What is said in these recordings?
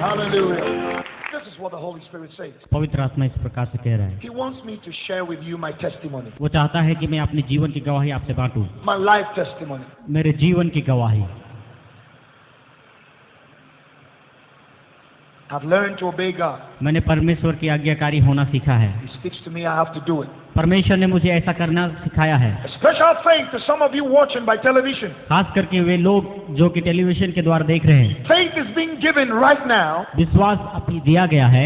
Hallelujah. This is what the Holy Spirit says. पवित्र आत्मा इस प्रकार से कह रहा है, He wants me to share with you my testimony, वो चाहता है कि मैं अपने जीवन की गवाही आपसे बांटूं, my life testimony. मेरे जीवन की गवाही। I've learned to obey God. मैंने परमेश्वर की आज्ञाकारी होना सीखा है। He speaks to me, I have to do it. परमेश्वर ने मुझे ऐसा करना सिखाया है। A special thanks to some of you watching by television. खास करके वे लोग जो कि टेलीविजन के द्वारा देख रहे हैं। Faith is being given right now. विश्वास अभी दिया गया है।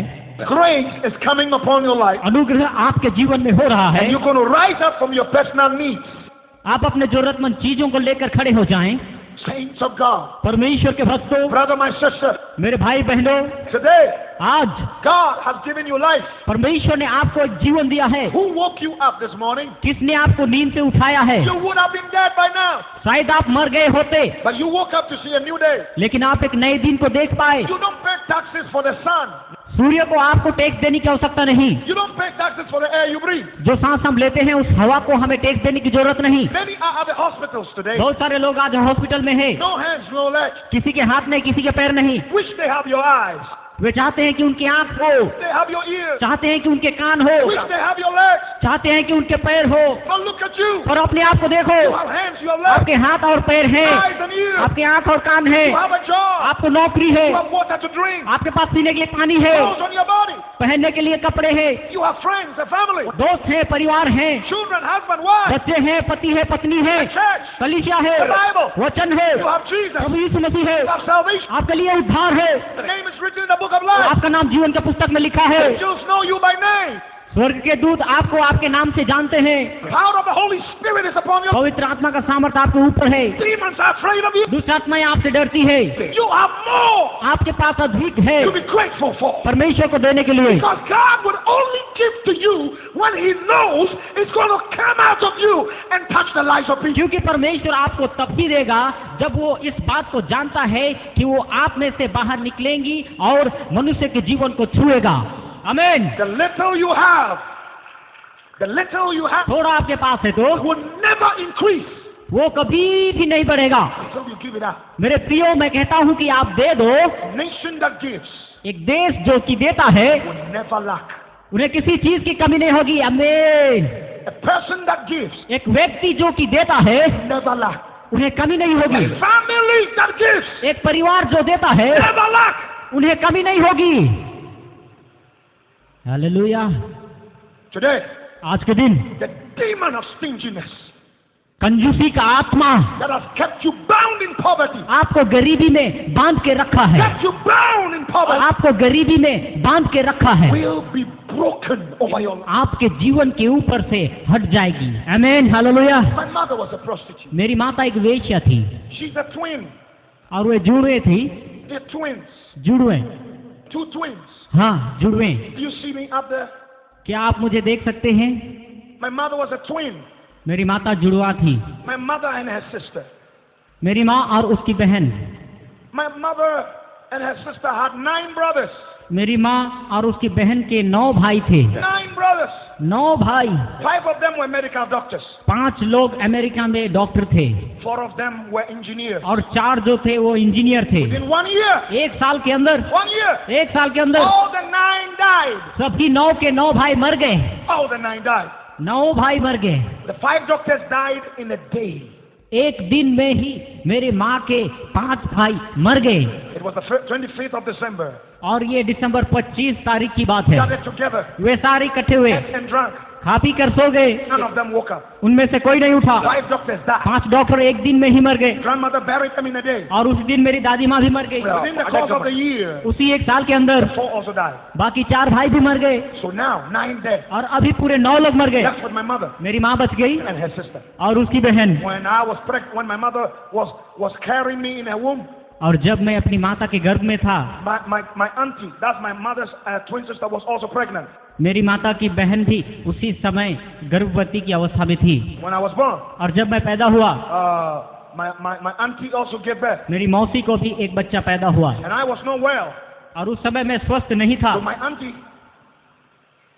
Grace is coming upon your life. अनुग्रह आपके जीवन में हो रहा है। And you're going to rise up from your personal needs. आप अपने जरूरतमंद चीजों को लेकर खड़े हो जाएं। Saints of God, परमेश्वर के भक्तों, brother, my sister, मेरे भाई बहनों, today आज God has given you life. परमेश्वर ने आपको एक जीवन दिया है। Who woke you up this morning? किसने आपको नींद से उठाया है? You would have been dead by now, शायद आप मर गए होते, but you woke up to see a new day. लेकिन आप एक नए दिन को देख पाए। You don't pay taxes for the sun. सूर्य को आपको टैक्स देने की आवश्यकता नहीं। You don't pay taxes for the air you breathe. जो सांस हम लेते हैं उस हवा को हमें टैक्स देने की जरूरत नहीं। Many are at the hospitals today. बहुत सारे लोग आज हॉस्पिटल में हैं। No hands, no legs. किसी के हाथ नहीं, किसी के पैर नहीं। Wish they have your eyes. वे चाहते हैं कि उनकी आंख हो, They have your ears. चाहते हैं कि उनके कान हो, Wish they have your legs. चाहते हैं कि उनके पैर हो। But look at you. और अपने आप को देखो, You have hands, you have legs, आपके हाथ और पैर हैं, eyes and ears. आपके आंख और कान है, You have a job. आपको नौकरी है, You have water to drink. आपके पास पीने के लिए पानी है, Clothes on your body. पहनने के लिए कपड़े हैं, You have friends, a family, दोस्त हैं, परिवार हैं, children, husband, wife, बच्चे हैं, पति है, पत्नी है, a church. कलीसिया है, The Bible. वचन है, You have Jesus. प्रभु यीशु मसीह है, You have salvation. आपके लिए उद्धार है, The name is written in the book of life. आपका नाम जीवन के पुस्तक में लिखा है। Angels know you by name. स्वर्ग के दूत आपको आपके नाम से जानते हैं। The power of the Holy Spirit is upon you. पवित्र आत्मा का सामर्थ्य आपके ऊपर है। Demons are afraid of you. दुष्ट आत्माएं आपसे डरती है। You have more आपके पास अधिक है to be grateful for. परमेश्वर को देने के लिए। Because God would only give to you when He knows it's going to come out of you and touch the lives of people. क्योंकि परमेश्वर आपको तब भी देगा जब वो इस बात को जानता है कि वो आप में से बाहर निकलेंगी और मनुष्य के जीवन को छुएगा। आमीन। The little you have, थोड़ा आपके पास है तो will never increase वो कभी भी नहीं बढ़ेगा। until you give it out. मेरे प्रियो, मैं कहता हूँ कि आप दे दो। A nation that gives एक देश जो कि देता है will never lack. उन्हें किसी चीज की कमी नहीं होगी। आमीन। A person that gives एक व्यक्ति जो कि देता है never lack. उन्हें कमी नहीं होगी। A family that gives एक परिवार जो देता है never lack. उन्हें कमी नहीं होगी। हालेलुया। Today, आज के दिन the demon of stinginess कंजूसी का आत्मा that has kept you bound in poverty, आपको गरीबी में बांध के रखा है, kept you bound in poverty, आपको गरीबी में बांध के रखा है, will be broken over your life. आपके जीवन के ऊपर से हट जाएगी। आमीन। Hallelujah. My mother was a prostitute. मेरी माता एक वेश्या थी She's a twin. और वे जुड़वे थी। They're twins. जुड़वे, Two twins. हाँ जुड़वे। Do you see me up there? क्या आप मुझे देख सकते हैं? My mother was a twin. मेरी माता जुड़वा थी। My mother and her sister. मेरी माँ और उसकी बहन। My mother and her sister had 9 brothers. मेरी माँ और उसकी बहन के 9 भाई थे। 9 brothers. 9 भाई। 5 of them were medical doctors. 5 लोग अमेरिका में डॉक्टर थे 4 of them were engineers. और 4 जो थे वो इंजीनियर थे। Within 1 year, 1 साल के अंदर, 1 year, 1 साल के अंदर all the 9 died. सभी 9 के 9 भाई मर गए। All the 9 died. 9 भाई मर गए। The 5 doctors died in a day. एक दिन में ही मेरी माँ के 5 भाई मर गए। It was the 25th of December. और ये दिसंबर 25 तारीख की बात है। Gathered together, वे सारे इकट्ठे हुए, ate and drank. खा पी कर सो गए। None of them woke up. उनमें से कोई नहीं उठा। 5 doctors died. 5 डॉक्टर एक दिन में ही मर गए। Grandmother buried them in a day. और उस दिन मेरी दादी माँ भी मर गई। Within the course of the year, उसी 1 साल के अंदर 4 also died. बाकी 4 भाई भी मर गए। So now 9 dead. और अभी पूरे 9 लोग मर गए। That's with my mother मेरी माँ बच गई and her sister. और उसकी बहन। When my mother was carrying me in her womb, और जब मैं अपनी माता के गर्भ में था, my auntie, that's my mother's twin sister, was also pregnant. मेरी माता की बहन भी उसी समय गर्भवती की अवस्था में थी। When I was born, और जब मैं पैदा हुआ, my auntie also gave birth. मेरी मौसी को भी एक बच्चा पैदा हुआ। And I was not well. और उस समय मैं स्वस्थ नहीं था। So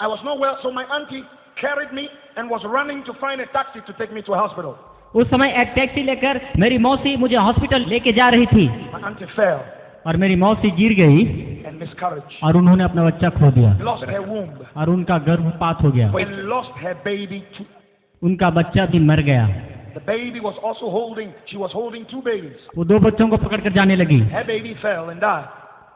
I was not well, so my auntie carried me and was running to find a taxi to take me to a hospital. उस समय एक टैक्सी लेकर मेरी मौसी मुझे हॉस्पिटल लेके जा रही थी। My auntie fell. और मेरी मौसी गिर गई। and miscarriage. और उन्होंने अपना बच्चा खो दिया Lost her womb और उनका गर्भपात हो गया, and lost her baby too. उनका बच्चा भी मर गया। The baby was also she was holding two babies. वो दो बच्चों को पकड़ कर जाने लगी, Her baby fell and died.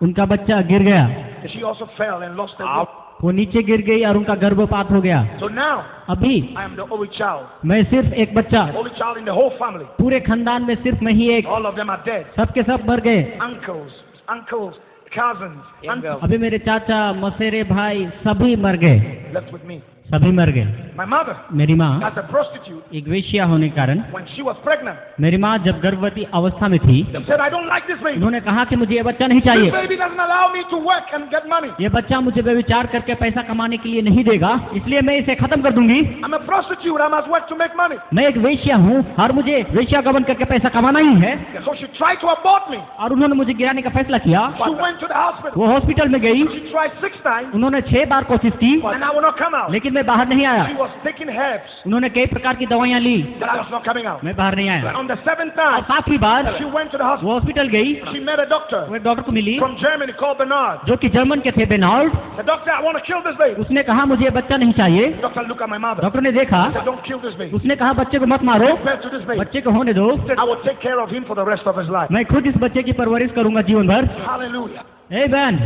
उनका बच्चा गिर गया, And she also fell and lost her womb. वो नीचे गिर गई और उनका गर्भपात हो गया। So now, अभी I am the only child. मैं सिर्फ एक बच्चा, Only child in the whole family. पूरे खानदान में सिर्फ मैं ही एक, All of them are dead. सबके सब मर गए। Uncles, cousins, aunties अभी मेरे चाचा, मसेरे भाई सभी मर गए, left with me. सभी मर गए। My mother, मेरी माँ as a prostitute, एक वेश्या होने के कारण, when she was pregnant, मेरी माँ जब गर्भवती अवस्था में थी, she said, I don't like this baby. उन्होंने कहा कि मुझे ये बच्चा नहीं This चाहिए, baby doesn't allow me to work and get money. ये बच्चा मुझे व्यभिचार करके पैसा कमाने के लिए नहीं देगा, इसलिए मैं इसे खत्म कर दूंगी। I'm a prostitute. I must work to make money. मैं एक वेश्या हूँ और मुझे वेश्या गबन करके पैसा कमाना ही है। So she tried to abort me. और उन्होंने मुझे गिराने का फैसला किया। She went to the hospital. वो हॉस्पिटल में गई, She tried 6 times, उन्होंने 6 बार कोशिश की, and I would not come out. लेकिन मैं बाहर नहीं आया। She was taking herbs, उन्होंने कई प्रकार की दवाइयाँ ली, but I was not coming out. मैं बाहर नहीं आया। On the 7th और time, 7वीं बार she went to the hospital. वो हॉस्पिटल गई, She met a doctor वो एक डॉक्टर को मिली from Germany called Bernard. जो कि जर्मन के थे, बेनाल्ड। The doctor, I want to kill this baby. उसने कहा मुझे ये बच्चा नहीं चाहिए। The doctor looked at my mother. Doctor ने देखा, He said, don't kill this baby. उसने कहा बच्चे को मत मारो, Compare to this baby. बच्चे को होने दो, He said, I will take care of him for the rest of his life. मैं खुद इस बच्चे की परवरिश करूंगा जीवन भर। Hallelujah. Amen.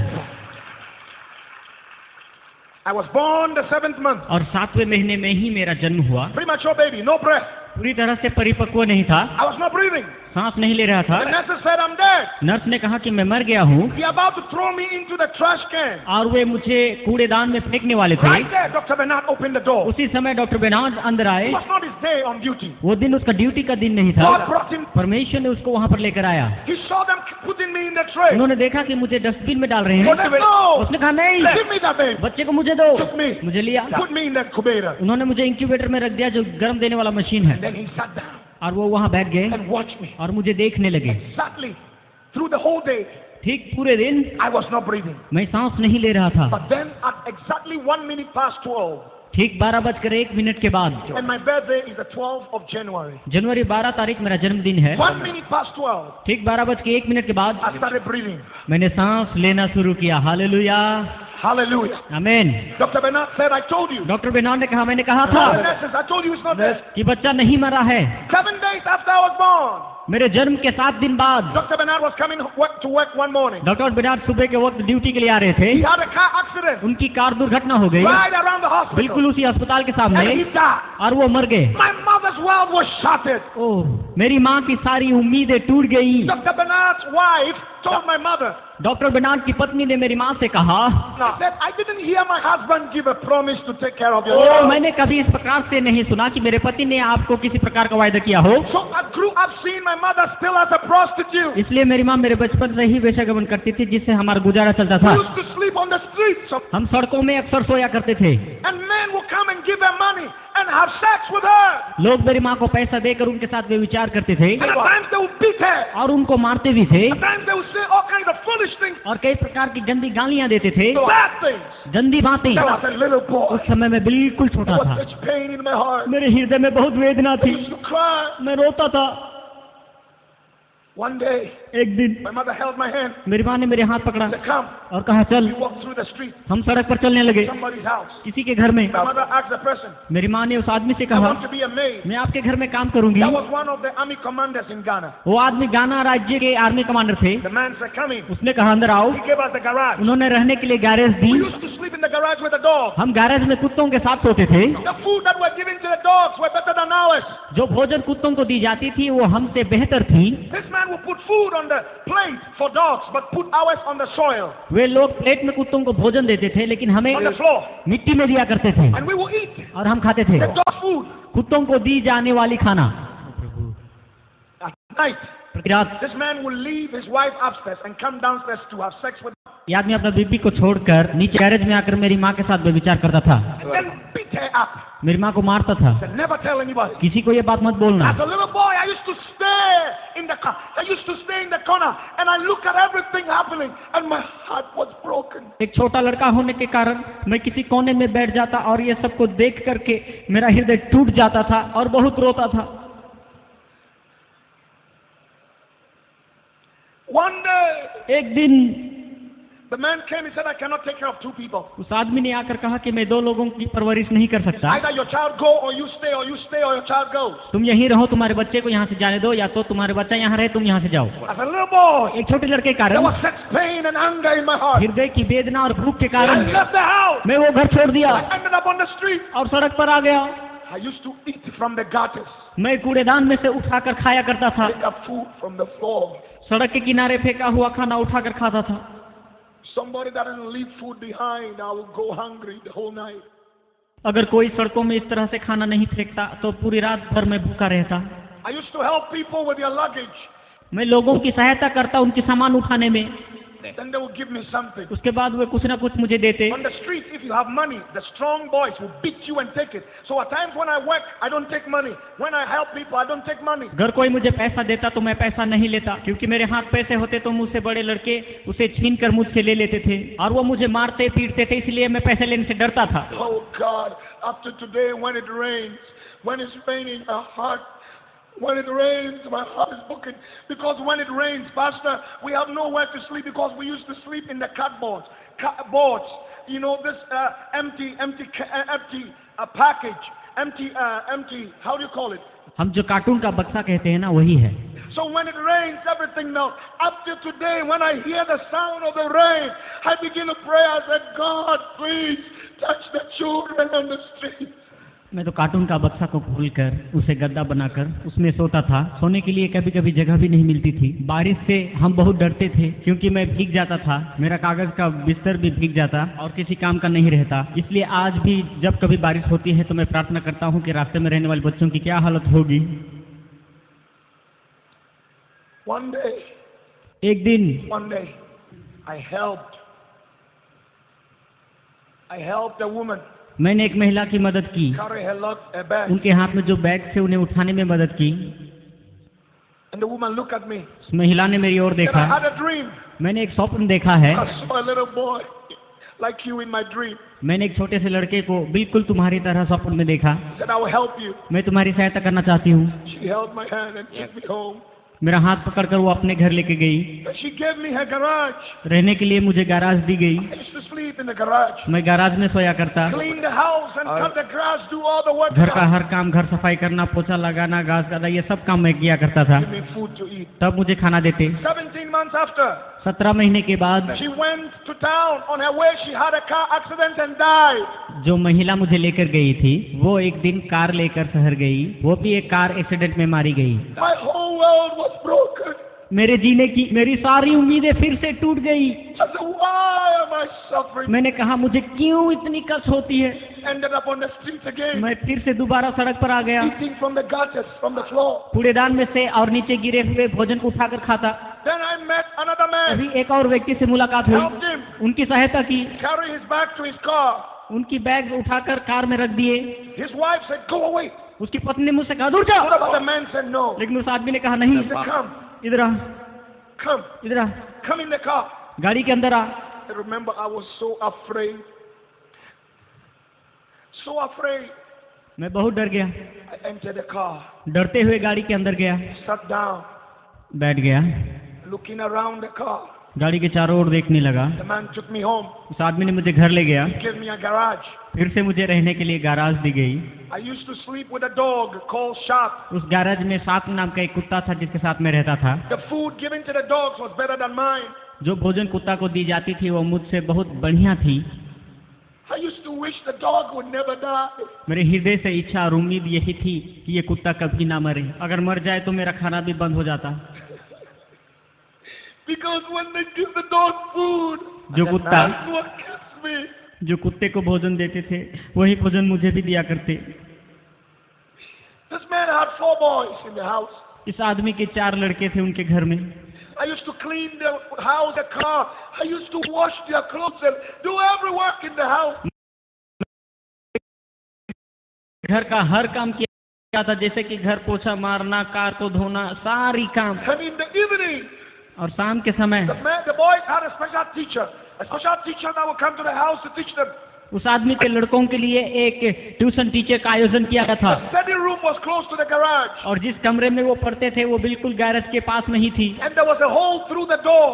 I was born the 7th month. और 7वें महीने में ही मेरा जन्म हुआ। Premature baby, no breath. पूरी तरह से परिपक्व नहीं था, I was not breathing. सांस नहीं ले रहा था। The nurses said, I'm dead. Nurse ने कहा कि मैं मर गया हूँ, They're about to throw me into the trash can. और वे मुझे कूड़ेदान में फेंकने वाले थे। Right there, Dr. Bernard opened the door. उसी समय डॉक्टर बेनार्ड अंदर आए। It was not his day on duty. वो दिन उसका ड्यूटी का दिन नहीं था। God brought him. परमेश्वर ने उसको वहाँ पर लेकर आया। He saw them putting me in the tray. उन्होंने देखा कि मुझे डस्टबिन में डाल रहे He हैं। said, no. उसने कहा नहीं, Give me that baby. बच्चे को मुझे दो। Took me. मुझे लिया, Put me in the incubator. उन्होंने मुझे इंक्यूबेटर में रख दिया जो गर्म देने वाला मशीन है, Then he sat down और वो वहाँ बैठ गए and watched me. और मुझे देखने लगे। Exactly. Through the whole day, ठीक पूरे दिन I was not breathing. मैं सांस नहीं ले रहा था। But then at exactly 1 minute past 12, ठीक 12:01 के बाद, and my birthday is the 12th of January. जनवरी 12 तारीख मेरा जन्मदिन है। 1 minute past 12, ठीक 12:01 के बाद I started breathing. मैंने सांस लेना शुरू किया। Hallelujah, Hallelujah. आमीन। Dr. Bernard said, I told you. Doctor Bernard ने कहा, मैंने कहा The था nurses, I told you it's not dead. कि बच्चा नहीं मरा है। 7 days after I was born, मेरे जन्म के 7 दिन बाद Dr. Bernard was coming to work one morning. Doctor Bernard सुबह के वक्त ड्यूटी के लिए आ रहे थे। He had a car accident उनकी कार दुर्घटना हो गई, right around the hospital. बिल्कुल उसी अस्पताल के सामने, And he died. और वो मर गए। My mother's world was shattered. ओह, मेरी माँ की सारी उम्मीदें टूट गई। Dr. Bernard's wife told my mother, doctor Bernard की पत्नी ने मेरी माँ से कहा, she said, I didn't hear my husband give a promise to take care of your oh, child. मैंने कभी इस प्रकार से नहीं सुना कि मेरे पति ने आपको किसी प्रकार का वायदा किया हो। So I grew up seeing my mother still as a prostitute. इसलिए मेरी माँ मेरे बचपन से ही वेश्यागमन करती थी, जिससे हमारा गुजारा चलता We था। used to sleep on the streets, हम सड़कों में अक्सर सोया करते थे। and men would come and give her money and have sex with her. लोग मेरी माँ को पैसा देकर उनके साथ वे विचार करते थे, And at times they would beat her. और उनको मारते भी थे, At times they would say all kinds of foolish things, और कई प्रकार की गंदी गालियाँ देते थे, bad things. गंदी बातें। I was a little boy. उस समय मैं बिल्कुल There छोटा was था, such pain in my heart. मेरे हृदय में बहुत वेदना I थी, used to cry. मैं रोता था। One day, एक दिन my mother held my hand. मेरी माँ ने मेरे हाथ पकड़ा Said, come. और कहा, चल। We walked through the street, हम सड़क पर चलने लगे, somebody's house. किसी के घर में। My mother asked the person, मेरी माँ ने उस आदमी से I कहा, want to be a maid. मैं आपके घर में काम करूंगी। That was one of the army commanders in Ghana. वो आदमी गाना राज्य के आर्मी कमांडर थे। The man said, come in. उसने कहा, अंदर आओ। He gave us the garage. उन्होंने रहने के लिए garage the. We used to sleep in the garage with the dog. हम गैरेज में कुत्तों के साथ सोते थे। The food that were given to the dogs were better than ours. जो भोजन कुत्तों को दी जाती थी वो हमसे बेहतर थी। This man would put food on the plate for dogs, but put ours on the soil, वे लोग प्लेट में कुत्तों को भोजन देते थे, लेकिन हमें on the floor. मिट्टी में दिया करते थे, And we would eat और हम खाते थे the dog food कुत्तों को दी जाने वाली खाना। at night. प्रति रात This man would leave his wife upstairs and come downstairs to have sex with her, ये आदमी अपना बीबी को छोड़कर नीचे गैरेज में आकर मेरी माँ के साथ व्यभिचार करता था। and then beat her up. मेरी माँ को मारता था। Said, never tell anybody. किसी को ये बात मत बोलना। As a little boy, I used to stare in the car. I used to stay in the corner and I look at everything happening and my heart was broken. एक छोटा लड़का होने के कारण मैं किसी कोने में बैठ जाता और ये सबको देख करके मेरा हृदय टूट जाता था और बहुत रोता था। One day, एक दिन The man came, he said, I cannot take care of two people. उस आदमी ने आकर कहा कि मैं 2 लोगों की परवरिश नहीं कर सकता। Either your child go or you stay, or you stay or your child goes. तुम यहीं रहो, तुम्हारे बच्चे को यहाँ से जाने दो, या तो तुम्हारे बच्चा यहाँ रहे, तुम यहाँ से जाओ। As a little boy, एक छोटे लड़के के there कारण, was such pain and anger in my heart. हृदय की वेदना और भूख के I कारण left the house. मैं वो घर छोड़ दिया I ended up on the street. और सड़क पर आ गया। I used to eat from the gutters, मैं कूड़ेदान में से उठाकर खाया करता था। pick up food from the floor. सड़क के किनारे फेंका हुआ खाना उठाकर खाता था। Somebody that didn't leave food behind, I would go hungry the whole night. अगर कोई सड़कों में इस तरह से खाना नहीं फेंकता तो पूरी रात भर मैं भूखा रहता। I used to help people with their luggage. मैं लोगों की सहायता करता उनके सामान उठाने में। Then they would give me something. उसके बाद वे कुछ ना कुछ मुझे देते। On the streets, if you have money, the strong boys will beat you and take it. So at times when I work, I don't take money. When I help people, I don't take money. अगर कोई मुझे पैसा देता तो मैं पैसा नहीं लेता, क्योंकि मेरे हाथ पैसे होते तो मुझसे बड़े लड़के उसे छीन कर मुझसे ले लेते थे और वो मुझे मारते पीटते थे, इसलिए मैं पैसे लेने से डरता था। Oh God, up to today when it rains, when it's raining, when it rains, my heart is broken. Because when it rains, Pastor, we have nowhere to sleep because we used to sleep in the cardboards. You know, this empty package, empty, how do you call it? हम जो cartoon का बक्सा कहते हैं ना, वही है। So when it rains, everything now. Up to today, when I hear the sound of the rain, I begin to pray. I said, God, please touch the children on the street. मैं तो cartoon का बक्सा को खोलकर उसे गद्दा बनाकर उसमें सोता था। सोने के लिए कभी कभी जगह भी नहीं मिलती थी। बारिश से हम बहुत डरते थे क्योंकि मैं भीग जाता था, मेरा कागज का बिस्तर भी भीग जाता और किसी काम का नहीं रहता। इसलिए आज भी जब कभी बारिश होती है तो मैं प्रार्थना करता हूँ कि रास्ते में रहने वाले बच्चों की क्या हालत होगी। एक दिन I helped a woman. मैंने एक महिला की मदद की। Carry her bag. उनके हाथ में जो बैग थे उन्हें उठाने में मदद की। And the woman looked at me. उस महिला ने मेरी ओर Then देखा। I had a dream. मैंने एक स्वप्न देखा है। I saw a little boy like you in my dream. मैंने एक छोटे से लड़के को बिल्कुल तुम्हारी तरह स्वप्न में देखा। He said, I will help you. मैं तुम्हारी सहायता करना चाहती हूँ। She held my hand and took me home. मेरा हाथ पकड़कर वो अपने घर लेके गई। And she gave me her garage. रहने के लिए मुझे गैराज दी गई। I used to sleep in the garage. मैं गैराज में सोया करता। Clean the house and cut the grass, do all the work. घर का हर काम, घर सफाई करना, पोछा लगाना, घास काटना, ये सब काम मैं किया करता था। Give me food to eat. तब मुझे खाना देते। 17 months after, 17 महीने के बाद she went to town. On her way, she had a car accident and died. जो महिला मुझे लेकर गई थी वो एक दिन कार लेकर शहर गई, वो भी एक कार एक्सीडेंट में मारी गई। My whole world was broken. मेरे जीने की मेरी सारी उम्मीदें फिर से टूट गई। I said, why am I suffering? मैंने कहा मुझे क्यों इतनी कष्ट होती है। Ended up on the streets again. मैं फिर से दोबारा सड़क पर आ गया, Eating from the gutters, from the floor. कूड़ेदान में से और नीचे गिरे हुए भोजन को उठाकर खाता। Then I met another man. अभी एक और व्यक्ति से मुलाकात हुई, Helped him उनकी सहायता की, carry his bag to his car. उनकी बैग उठाकर कार में रख दिए। His wife said, go away. उसकी पत्नी ने मुझसे कहा दूर जा, But the man said no. लेकिन उस आदमी ने कहा नहीं, He said, come, इधर आ, come, इधर आ, come in the car. गाड़ी के अंदर आ। I remember I was so afraid. So afraid. मैं बहुत डर गया। I entered the car, डरते हुए गाड़ी के अंदर गया, sat down, बैठ गया, looking around the car. गाड़ी के चारों ओर देखने लगा। The man took me home. उस आदमी ने मुझे घर ले गया। He gave me a garage. फिर से मुझे रहने के लिए गैराज दी गई। I used to sleep with a dog called Sharp. उस गैराज में सात नाम का एक कुत्ता था जिसके साथ मैं रहता था। The food given to the dogs was better than mine. जो भोजन कुत्ता को दी जाती थी वो मुझसे बहुत बढ़िया थी। I used to wish the dog would never die. मेरे हृदय से इच्छा और उम्मीद यही थी कि ये कुत्ता कभी ना मरे। अगर मर जाए तो मेरा खाना भी बंद हो जाता। Because when they give the dog food, जो कुत्ता that's what kills me. जो कुत्ते को भोजन देते थे वही भोजन मुझे भी दिया करते। This man had 4 boys in the house. इस आदमी के 4 लड़के थे उनके घर में। I used to clean the house, the car. I used to wash their clothes and do every work in the house. घर का हर काम किया था, जैसे कि घर पोछा मारना, कार को धोना, सारी काम। And in the evening, और शाम के समय the boys had a special teacher that would come to the house to teach them. उस आदमी के लड़कों के लिए एक ट्यूशन टीचर का आयोजन किया गया था। The study room was close to the garage. और जिस कमरे में वो पढ़ते थे वो बिल्कुल गैरेज के पास नहीं थी। And there was a hole through the door.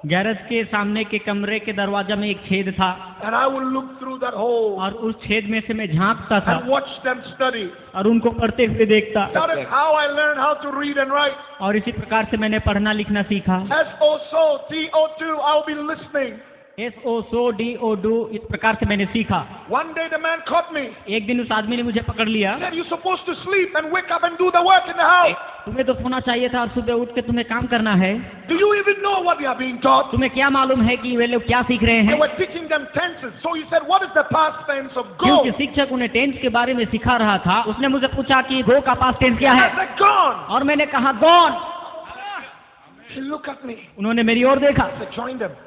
Garage के सामने के कमरे के दरवाजा में एक छेद था and I would look through that hole और उस छेद में से मैं झांकता था and watch them study. और उनको पढ़ते हुए देखता। That is how I learned how to read and write. और इसी प्रकार से मैंने पढ़ना लिखना सीखा। S-O-S-O, T-O-2, I'll be listening. SOSODO इस प्रकार से मैंने सीखा। One day the man caught me. एक दिन उस आदमी ने मुझे पकड़ लिया। He said, you're supposed to sleep and wake up and do the work in the house. तुम्हें तो सोना चाहिए था और सुबह उठ के तुम्हें काम करना है। Do you even know what they are being taught? तुम्हें क्या मालूम है कि वे लोग क्या सीख रहे They हैं? were teaching them tenses. So he said, what is the past tense of go? क्योंकि शिक्षक उन्हें टेंस के बारे में सिखा रहा था। उसने मुझे पूछा कि गो का पास्ट टेंस क्या I है? said, gone. और मैंने कहा gone. He looked at me. उन्होंने मेरी ओर देखा। I said, join them.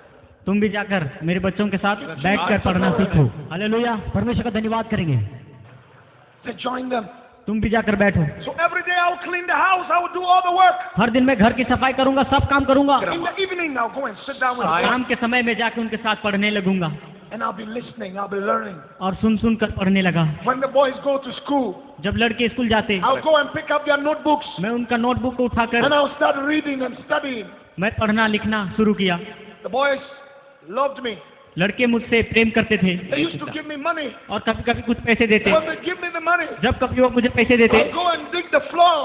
तुम भी जाकर मेरे बच्चों के साथ बैठकर पढ़ना सीखो। हालेलुया, परमेश्वर का धन्यवाद करेंगे। I said, join them. तुम भी जाकर बैठो। So every day I would clean the house. I would do all the work. हर दिन मैं घर की सफाई करूंगा, सब काम करूंगा। In the evening, I'll go and sit down with them. शाम के समय में जाकर उनके साथ पढ़ने लगूंगा And I'll be listening. I'll be learning. और सुन सुन कर पढ़ने लगा। When the boys go to school, जब लड़के स्कूल जाते I'll go and pick up their notebooks. मैं उनका नोटबुक को उठाकर And I'll start reading and studying. मैं पढ़ना लिखना शुरू किया। The boys loved me. लड़के मुझसे प्रेम करते थे They used to give me money. और कभी कभी कुछ पैसे देते। When they give me the money, जब कभी वो मुझे पैसे देते, I'll go and dig the floor.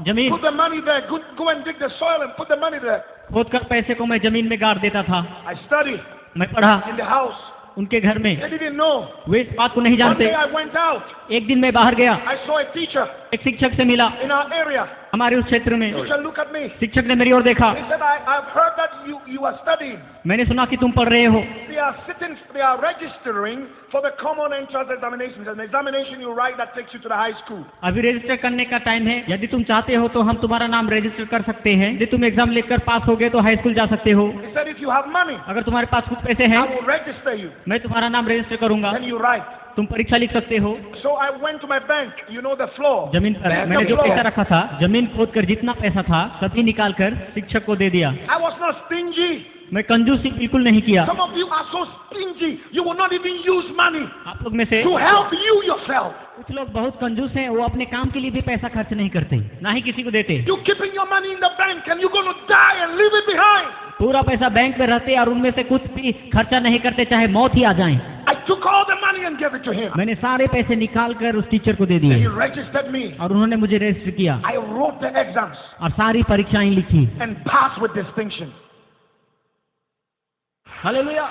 जमीन Put the money there. Go and dig the soil and put the money there. खोदकर पैसे को मैं जमीन में गाड़ देता था। I study मैं पढ़ा in the house. उनके घर में। They didn't know. वे इस बात को नहीं One जानते। day I went out. एक दिन मैं बाहर गया, I saw a teacher एक शिक्षक से मिला in our area. हमारे उस क्षेत्र में। Teacher looked at me. शिक्षक ने मेरी ओर देखा। He said, I've heard that you are studying. मैंने सुना कि तुम पढ़ रहे हो। They are registering for the common entrance examinations. An examination you write that takes you to the high school. अभी रजिस्टर करने का टाइम है। यदि तुम चाहते हो तो हम तुम्हारा नाम रजिस्टर कर सकते हैं। यदि तुम एग्जाम लिखकर पास हो गए तो हाई स्कूल जा सकते हो। He said, if you have money, अगर तुम्हारे पास कुछ पैसे हैं, I will register you. मैं तुम्हारा नाम रजिस्टर करूंगा। Then you write. तुम परीक्षा लिख सकते हो। So I went to my bank. You know the floor. जमीन पर मैंने जो पैसा रखा था, जमीन खोद कर जितना पैसा था सभी निकाल कर शिक्षक को दे दिया। I was not stingy. मैं कंजूसी बिल्कुल नहीं किया। Some of you are so stingy. You will not even use money आप लोग में से to help you yourself. कुछ लोग बहुत कंजूस हैं, वो अपने काम के लिए भी पैसा खर्च नहीं करते, ना ही किसी को देते। You're keeping your money in the bank and you're going to die and leave it behind. पूरा पैसा बैंक में रहते और उनमें से कुछ भी खर्चा नहीं करते, चाहे मौत ही आ जाए। I took all the money and gave it to him. मैंने सारे पैसे निकाल कर उस टीचर को दे He दिए registered me. और उन्होंने मुझे रजिस्टर किया I wrote the exams और सारी परीक्षाएं लिखी। and passed with distinction. Hallelujah.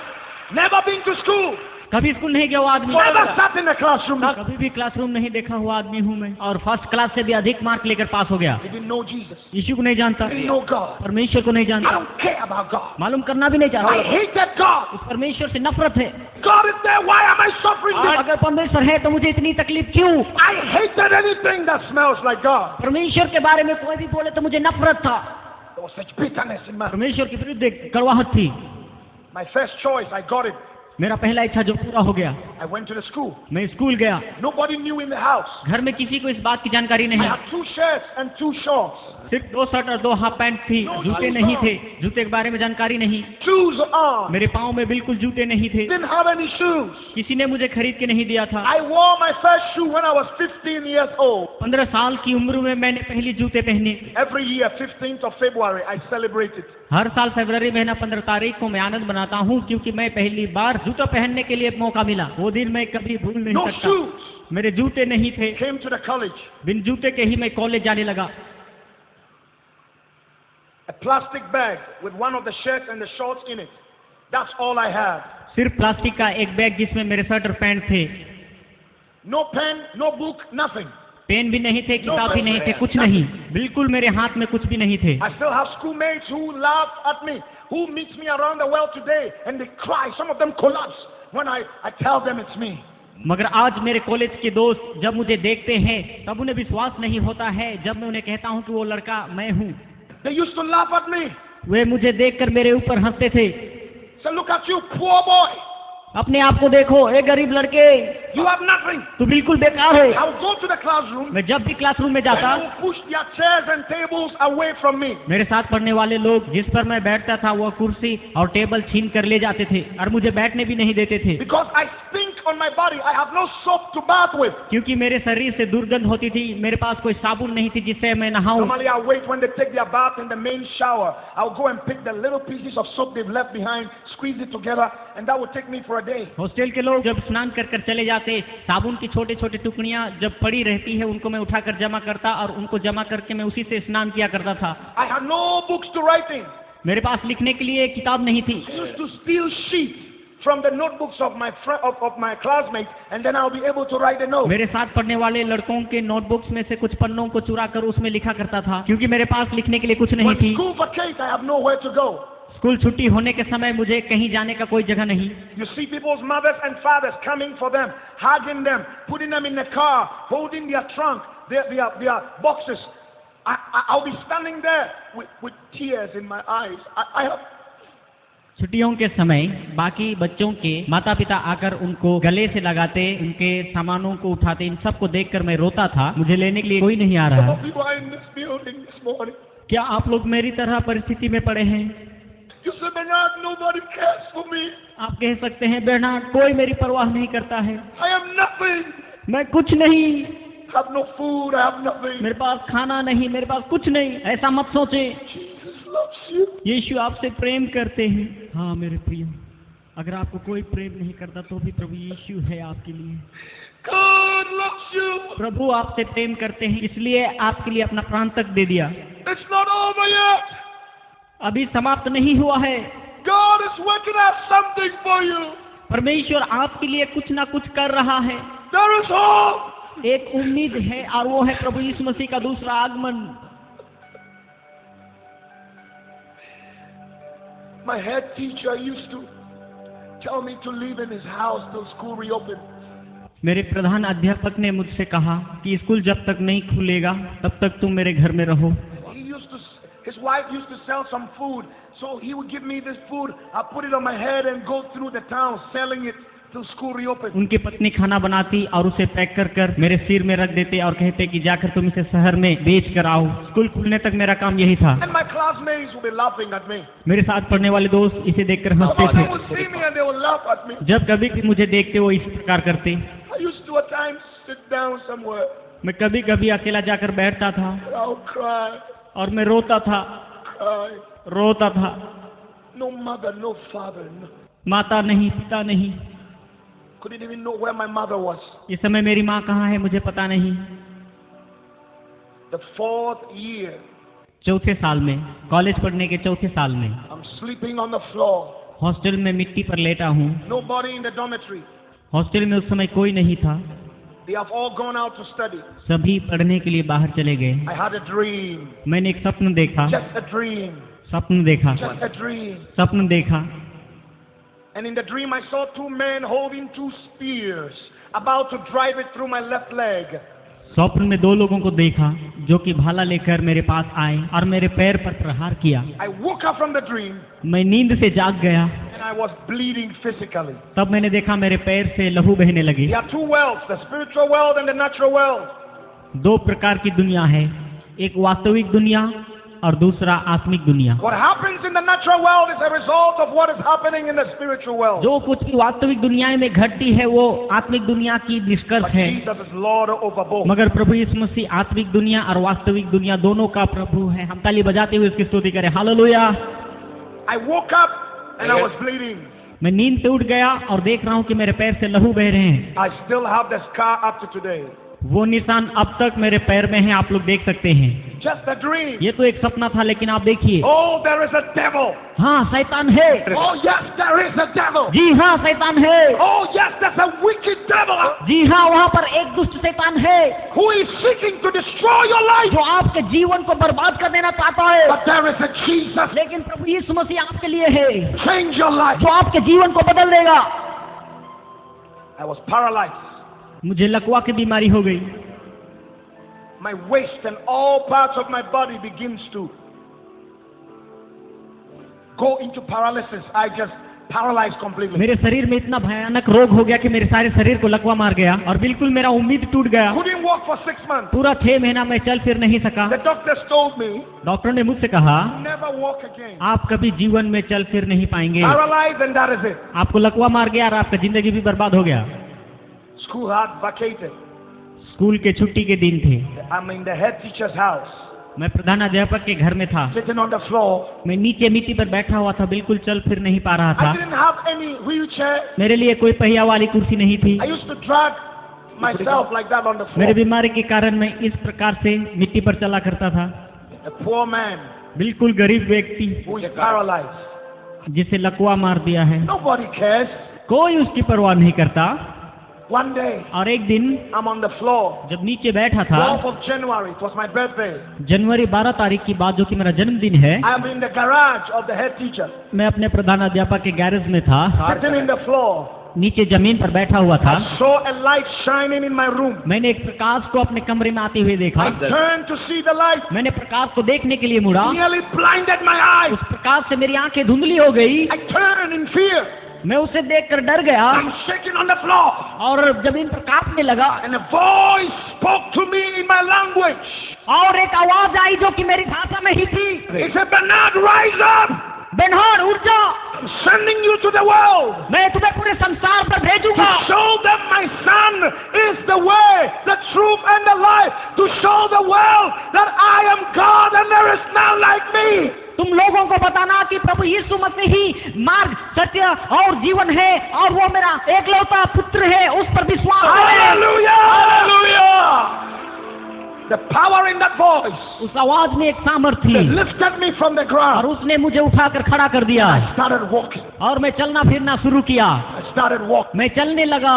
Never been to school. कभी स्कूल नहीं गया वो आदमी। Never sat in the classroom. कभी भी क्लासरूम नहीं देखा हुआ आदमी हूँ मैं, और फर्स्ट क्लास से भी अधिक मार्क लेकर पास हो गया। He didn't know Jesus. यीशु को नहीं जानता, He didn't know God. परमेश्वर को नहीं I जानता, don't care about God. मालूम करना भी नहीं I चाहता। hated God. उस परमेश्वर से नफरत है। God is there. Why am I suffering this? अगर परमेश्वर है तो मुझे इतनी तकलीफ क्यों? I hated anything that smells like God. परमेश्वर के बारे में कोई भी बोले तो मुझे नफरत था। There was such bitterness in my. परमेश्वर के विरुद्ध एक कड़वाहट थी। My first choice, I got it. मेरा पहला इच्छा जो पूरा हो गया, I went to the school. मैं स्कूल गया। Nobody knew in the house. घर में किसी को इस बात की जानकारी I नहीं। had 2 shirts and 2 shorts. सिर्फ 2 शर्ट और 2 हाफ पैंट थी, जूते नहीं थे, जूते के बारे में जानकारी नहीं। Shoes on. मेरे पाँव में बिल्कुल जूते नहीं थे, Didn't have any shoes. किसी ने मुझे खरीद के नहीं दिया था। I wore my first shoe when I was 15 years old. 15 साल की उम्र में मैंने पहली जूते पहने। Every year, 15th of February, I celebrate it. हर साल फरवरी महीना 15 तारीख को मैं आनंद मनाता हूँ, क्योंकि मैं पहली बार जूता पहनने के लिए मौका मिला। वो दिन मैं कभी भूल नहीं No सकता। shoes. मेरे जूते नहीं थे। Came to the college. बिन जूते के ही मैं कॉलेज जाने लगा। A plastic bag with one of the shirts and the shorts in it. That's all I had. सिर्फ प्लास्टिक का एक बैग जिसमें मेरे शर्ट और पैंट थे। No pen, no book, nothing. Pen भी नहीं थे, किताब भी नहीं थे, कुछ नहीं, बिल्कुल मेरे हाथ में कुछ भी नहीं थे। I still have schoolmates who laugh at me, who meets me around the world today, and they cry. Some of them collapse when I tell them it's me. मगर आज मेरे कॉलेज के दोस्त जब मुझे देखते हैं तब उन्हें विश्वास नहीं होता है जब मैं उन्हें कहता हूं कि वो लड़का मैं हूं। They used to laugh at me. वे मुझे देखकर मेरे ऊपर हंसते थे। So look at you, poor boy. अपने आप को देखो, ए गरीब लड़के, You have nothing. तू बिल्कुल बेकार है। I would go to the classroom. मैं जब भी क्लासरूम में And जाता, they would push their chairs and tables away from me. मेरे साथ पढ़ने वाले लोग जिस पर मैं बैठता था वह कुर्सी और टेबल छीन कर ले जाते थे और मुझे बैठने भी नहीं देते थे। Because I stink on my body, I have no soap to bath with. क्योंकि मेरे शरीर से दुर्गंध होती थी, मेरे पास कोई साबुन नहीं थी जिससे मैं नहाऊं। Normally I wait when they take their bath in the main shower. I'll go and pick the little pieces of soap they've left behind, squeeze it together, and that would take me for a day. Hostel के लोग जब स्नान कर कर चले जाते, साबुन की छोटे छोटे टुकड़ियां जब पड़ी रहती है उनको मैं उठाकर जमा करता और उनको जमा करके मैं उसी से स्नान किया करता था। I had no books to write in. मेरे पास लिखने के लिए एक किताब नहीं थी। I used to steal sheets from the notebooks of my classmates, and then I'll be able to write a note. मेरे साथ पढ़ने वाले लड़कों के नोटबुक्स में से कुछ पन्नों को चुरा कर उसमें लिखा करता था, क्योंकि मेरे पास लिखने के लिए कुछ नहीं When थी। school vacates, I have nowhere to go. School छुट्टी होने के समय मुझे कहीं जाने का कोई जगह नहीं। You see people's mothers and fathers coming for them, hugging them, putting them in the car, holding their trunk, their boxes. I'll be standing there with tears in my eyes. I have छुट्टियों के समय बाकी बच्चों के माता पिता आकर उनको गले से लगाते, उनके सामानों को उठाते, इन सब को देखकर मैं रोता था। मुझे लेने के लिए कोई नहीं आ रहा। some people are in this building this morning. क्या आप लोग मेरी तरह परिस्थिति में पड़े हैं? You say, Bernard, nobody cares for me. आप कह सकते हैं बेर्नार्ड, कोई मेरी परवाह नहीं करता है, I am nothing. मैं कुछ नहीं, I have no food. I have nothing. मेरे पास खाना नहीं, मेरे पास कुछ नहीं। ऐसा मत सोचे, Jesus loves you. यीशु आपसे प्रेम करते हैं। हाँ मेरे प्रिय, अगर आपको कोई प्रेम नहीं करता तो भी प्रभु यीशु है आपके लिए। God loves you. प्रभु आपसे प्रेम करते हैं, इसलिए आपके लिए अपना प्राण तक दे दिया। It's not over yet. अभी समाप्त नहीं हुआ है। God is working out something for you. परमेश्वर आपके लिए कुछ ना कुछ कर रहा है। There is hope. एक उम्मीद है और वो है प्रभु यीशु मसीह का दूसरा आगमन। My head teacher used to tell me to live in his house till school reopened. मेरे प्रधान अध्यापक ने मुझसे कहा कि स्कूल जब तक नहीं खुलेगा तब तक तुम मेरे घर में रहो। His wife used to sell some food, so he would give me this food. I put it on my head and go through the town selling it till school reopened. उनकी पत्नी खाना बनाती और उसे पैक कर कर मेरे सिर में रख देते और कहते कि जाकर तुम इसे शहर में बेच कर आओ। स्कूल खुलने तक मेरा काम यही था। And my classmates would be laughing at me. मेरे साथ पढ़ने वाले दोस्त इसे देखकर हंसते They थे। would see me and they would laugh at me. जब कभी भी मुझे देखते वो इस प्रकार करते। I used to at times sit down somewhere. मैं कभी कभी अकेला जाकर बैठता था And I would cry, और मैं रोता था, रोता था। No mother, no father, no. माता नहीं, पिता नहीं। Couldn't even know where my mother was. इस समय मेरी माँ कहाँ है मुझे पता नहीं। The 4th year, चौथे साल में, कॉलेज पढ़ने के चौथे साल में I'm sleeping on the floor. Hostel में मिट्टी पर लेटा हूँ। Nobody in the dormitory. Hostel में उस समय कोई नहीं था, They have all gone out to study. सभी पढ़ने के लिए बाहर चले गए। I had a dream. मैंने एक सपन देखा, Just a dream. सपन देखा, Just a dream. सपन देखा। And in the dream I saw 2 men holding 2 spears, about to drive it through my left leg. स्वप्न में 2 लोगों को देखा जो कि भाला लेकर मेरे पास आए और मेरे पैर पर प्रहार किया। I woke up from the dream मैं नींद से जाग गया। and I was bleeding physically. तब मैंने देखा मेरे पैर से लहू बहने लगी। There are 2 worlds, the spiritual world and the natural world. 2 प्रकार की दुनिया है, एक वास्तविक दुनिया और दूसरा आत्मिक दुनिया। What happens in the natural world is a result of what is happening in the spiritual world. जो कुछ भी वास्तविक दुनिया में घटती है वो आत्मिक दुनिया की निष्कर्ष But है। Jesus is Lord over both. मगर प्रभु यीशु मसीह आत्मिक दुनिया और वास्तविक दुनिया दोनों का प्रभु है। हम ताली बजाते हुए उसकी स्तुति करें, hallelujah. I woke up and I was bleeding. मैं नींद से उठ गया और देख रहा हूँ कि मेरे पैर से लहू बह रहे हैं। I still have the scar up to today. वो निशान अब तक मेरे पैर में है, आप लोग देख सकते हैं। Just a dream. ये तो एक सपना था, लेकिन आप देखिए। Oh, there is a devil. हाँ, शैतान है। Oh, yes, there is a devil. जी हाँ, शैतान है। Oh, yes, there's a wicked devil जी हाँ, वहाँ पर एक दुष्ट शैतान है who is seeking to destroy your life. जो आपके जीवन को बर्बाद कर देना चाहता है। But there is a Jesus. लेकिन प्रभु यीशु मसीह आपके लिए है Change your life. जो आपके जीवन को बदल देगा। I was paralyzed. मुझे लकवा की बीमारी हो गई। My waist and all parts of my body begins to go into paralysis. I just paralyzed completely. मेरे शरीर में इतना भयानक रोग हो गया कि मेरे सारे शरीर को लकवा मार गया और बिल्कुल मेरा उम्मीद टूट गया। Couldn't walk for 6 months. पूरा 6 महीना मैं चल फिर नहीं सका। The doctors told me, doctor ने मुझसे कहा never walk again. आप कभी जीवन में चल फिर नहीं पाएंगे। Paralyzed and that is it. आपको लकवा मार गया और आपका जिंदगी भी बर्बाद हो गया। School had vacated. स्कूल के छुट्टी के दिन थे। I'm in the head teacher's house, मैं प्रधानाध्यापक के घर में था। sitting on the floor. मैं नीचे मिट्टी पर बैठा हुआ था, बिल्कुल चल फिर नहीं पा रहा था। I didn't have any wheelchair. मेरे लिए कोई पहिया वाली कुर्सी नहीं थी। I used to drag myself like that on the मेरे floor. बीमारी के कारण मैं इस प्रकार से मिट्टी पर चला करता था। A poor man बिल्कुल गरीब व्यक्ति who is paralyzed. जिसे लकवा मार दिया है, Nobody cares. कोई उसकी परवाह नहीं करता। One day, और एक दिन I'm on the floor. जब नीचे बैठा था, 12th of January, it was my birthday. जनवरी 12 तारीख की बात, जो कि मेरा जन्मदिन है। I'm in the garage of the head teacher, मैं अपने प्रधानाध्यापक के गैरेज में था, sitting in the floor. नीचे जमीन पर बैठा हुआ था। I saw a light shining in my room. मैंने एक प्रकाश को अपने कमरे में आते हुए देखा। I turned to see the light. मैंने प्रकाश को देखने के लिए मुड़ा। Nearly blinded my eyes. उस प्रकाश से मेरी आंखें धुंधली हो गई। I turned in fear. मैं उसे देखकर डर गया। I'm shaking on the floor. और जमीन पर कांपने लगा। And a voice spoke to me in my language. और एक आवाज आई जो कि मेरी भाषा में ही थी। It said, Bernard, rise up. बेनहार उठ जा, I'm sending you to the world. मैं तुम्हें पूरे संसार पर भेजूंगा। To show them my son is the way, the truth and the life. To show the world that I am God and there is none like me. तुम लोगों को बताना कि प्रभु यीशु मसीह ही मार्ग, सत्य और जीवन है, और वो मेरा एकलौता पुत्र है, उस पर विश्वास करें। Hallelujah! Hallelujah! The power in that voice उस आवाज में एक सामर्थ्य थी, lifted me from the और ground. उसने मुझे उठाकर खड़ा कर दिया। I started walking. और मैं चलना फिरना शुरू किया। I started walking. मैं चलने लगा।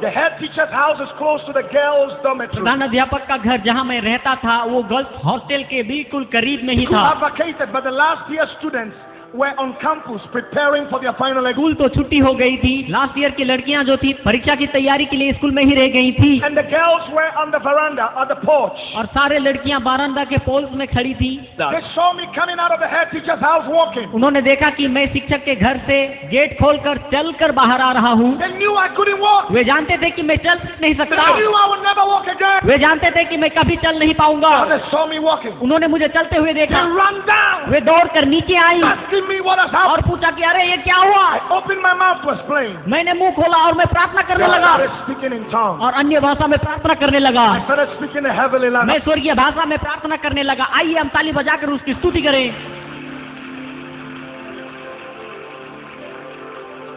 The head teacher's house is close to the girls' dormitory. प्रधान अध्यापक का घर जहाँ मैं रहता था, वो गर्ल्स हॉस्टल के बिल्कुल करीब में ही School था। have vacated, but the last year students were on campus preparing for their final exam. School तो छुट्टी हो गई थी। लास्ट ईयर की लड़कियां जो थी, परीक्षा की तैयारी के लिए स्कूल में ही रह गई थी। And the girls were on the veranda or the porch. और सारे लड़कियां बारांदा के पोल्स में खड़ी थी। They saw me coming out of the head teacher's house walking. उन्होंने देखा कि मैं शिक्षक के घर से गेट खोलकर चलकर बाहर आ रहा हूँ। They knew I couldn't walk. वे जानते थे कि मैं चल नहीं They सकता। knew I would never walk again. वे जानते थे कि मैं कभी चल नहीं पाऊंगा। And they saw me walking. उन्होंने मुझे चलते हुए They देखा। ran down, वे दौड़कर नीचे आई asking me what has happened. और पूछा कि अरे ये क्या हुआ। I opened my mouth to explain. मैंने मुंह खोला और मैं प्रार्थना I करने लगा, started speaking in tongues. और अन्य भाषा में प्रार्थना करने लगा। I started speaking in heavenly मैं language. स्वर्गीय भाषा में प्रार्थना करने लगा। आइए हम ताली बजाकर उसकी स्तुति करें।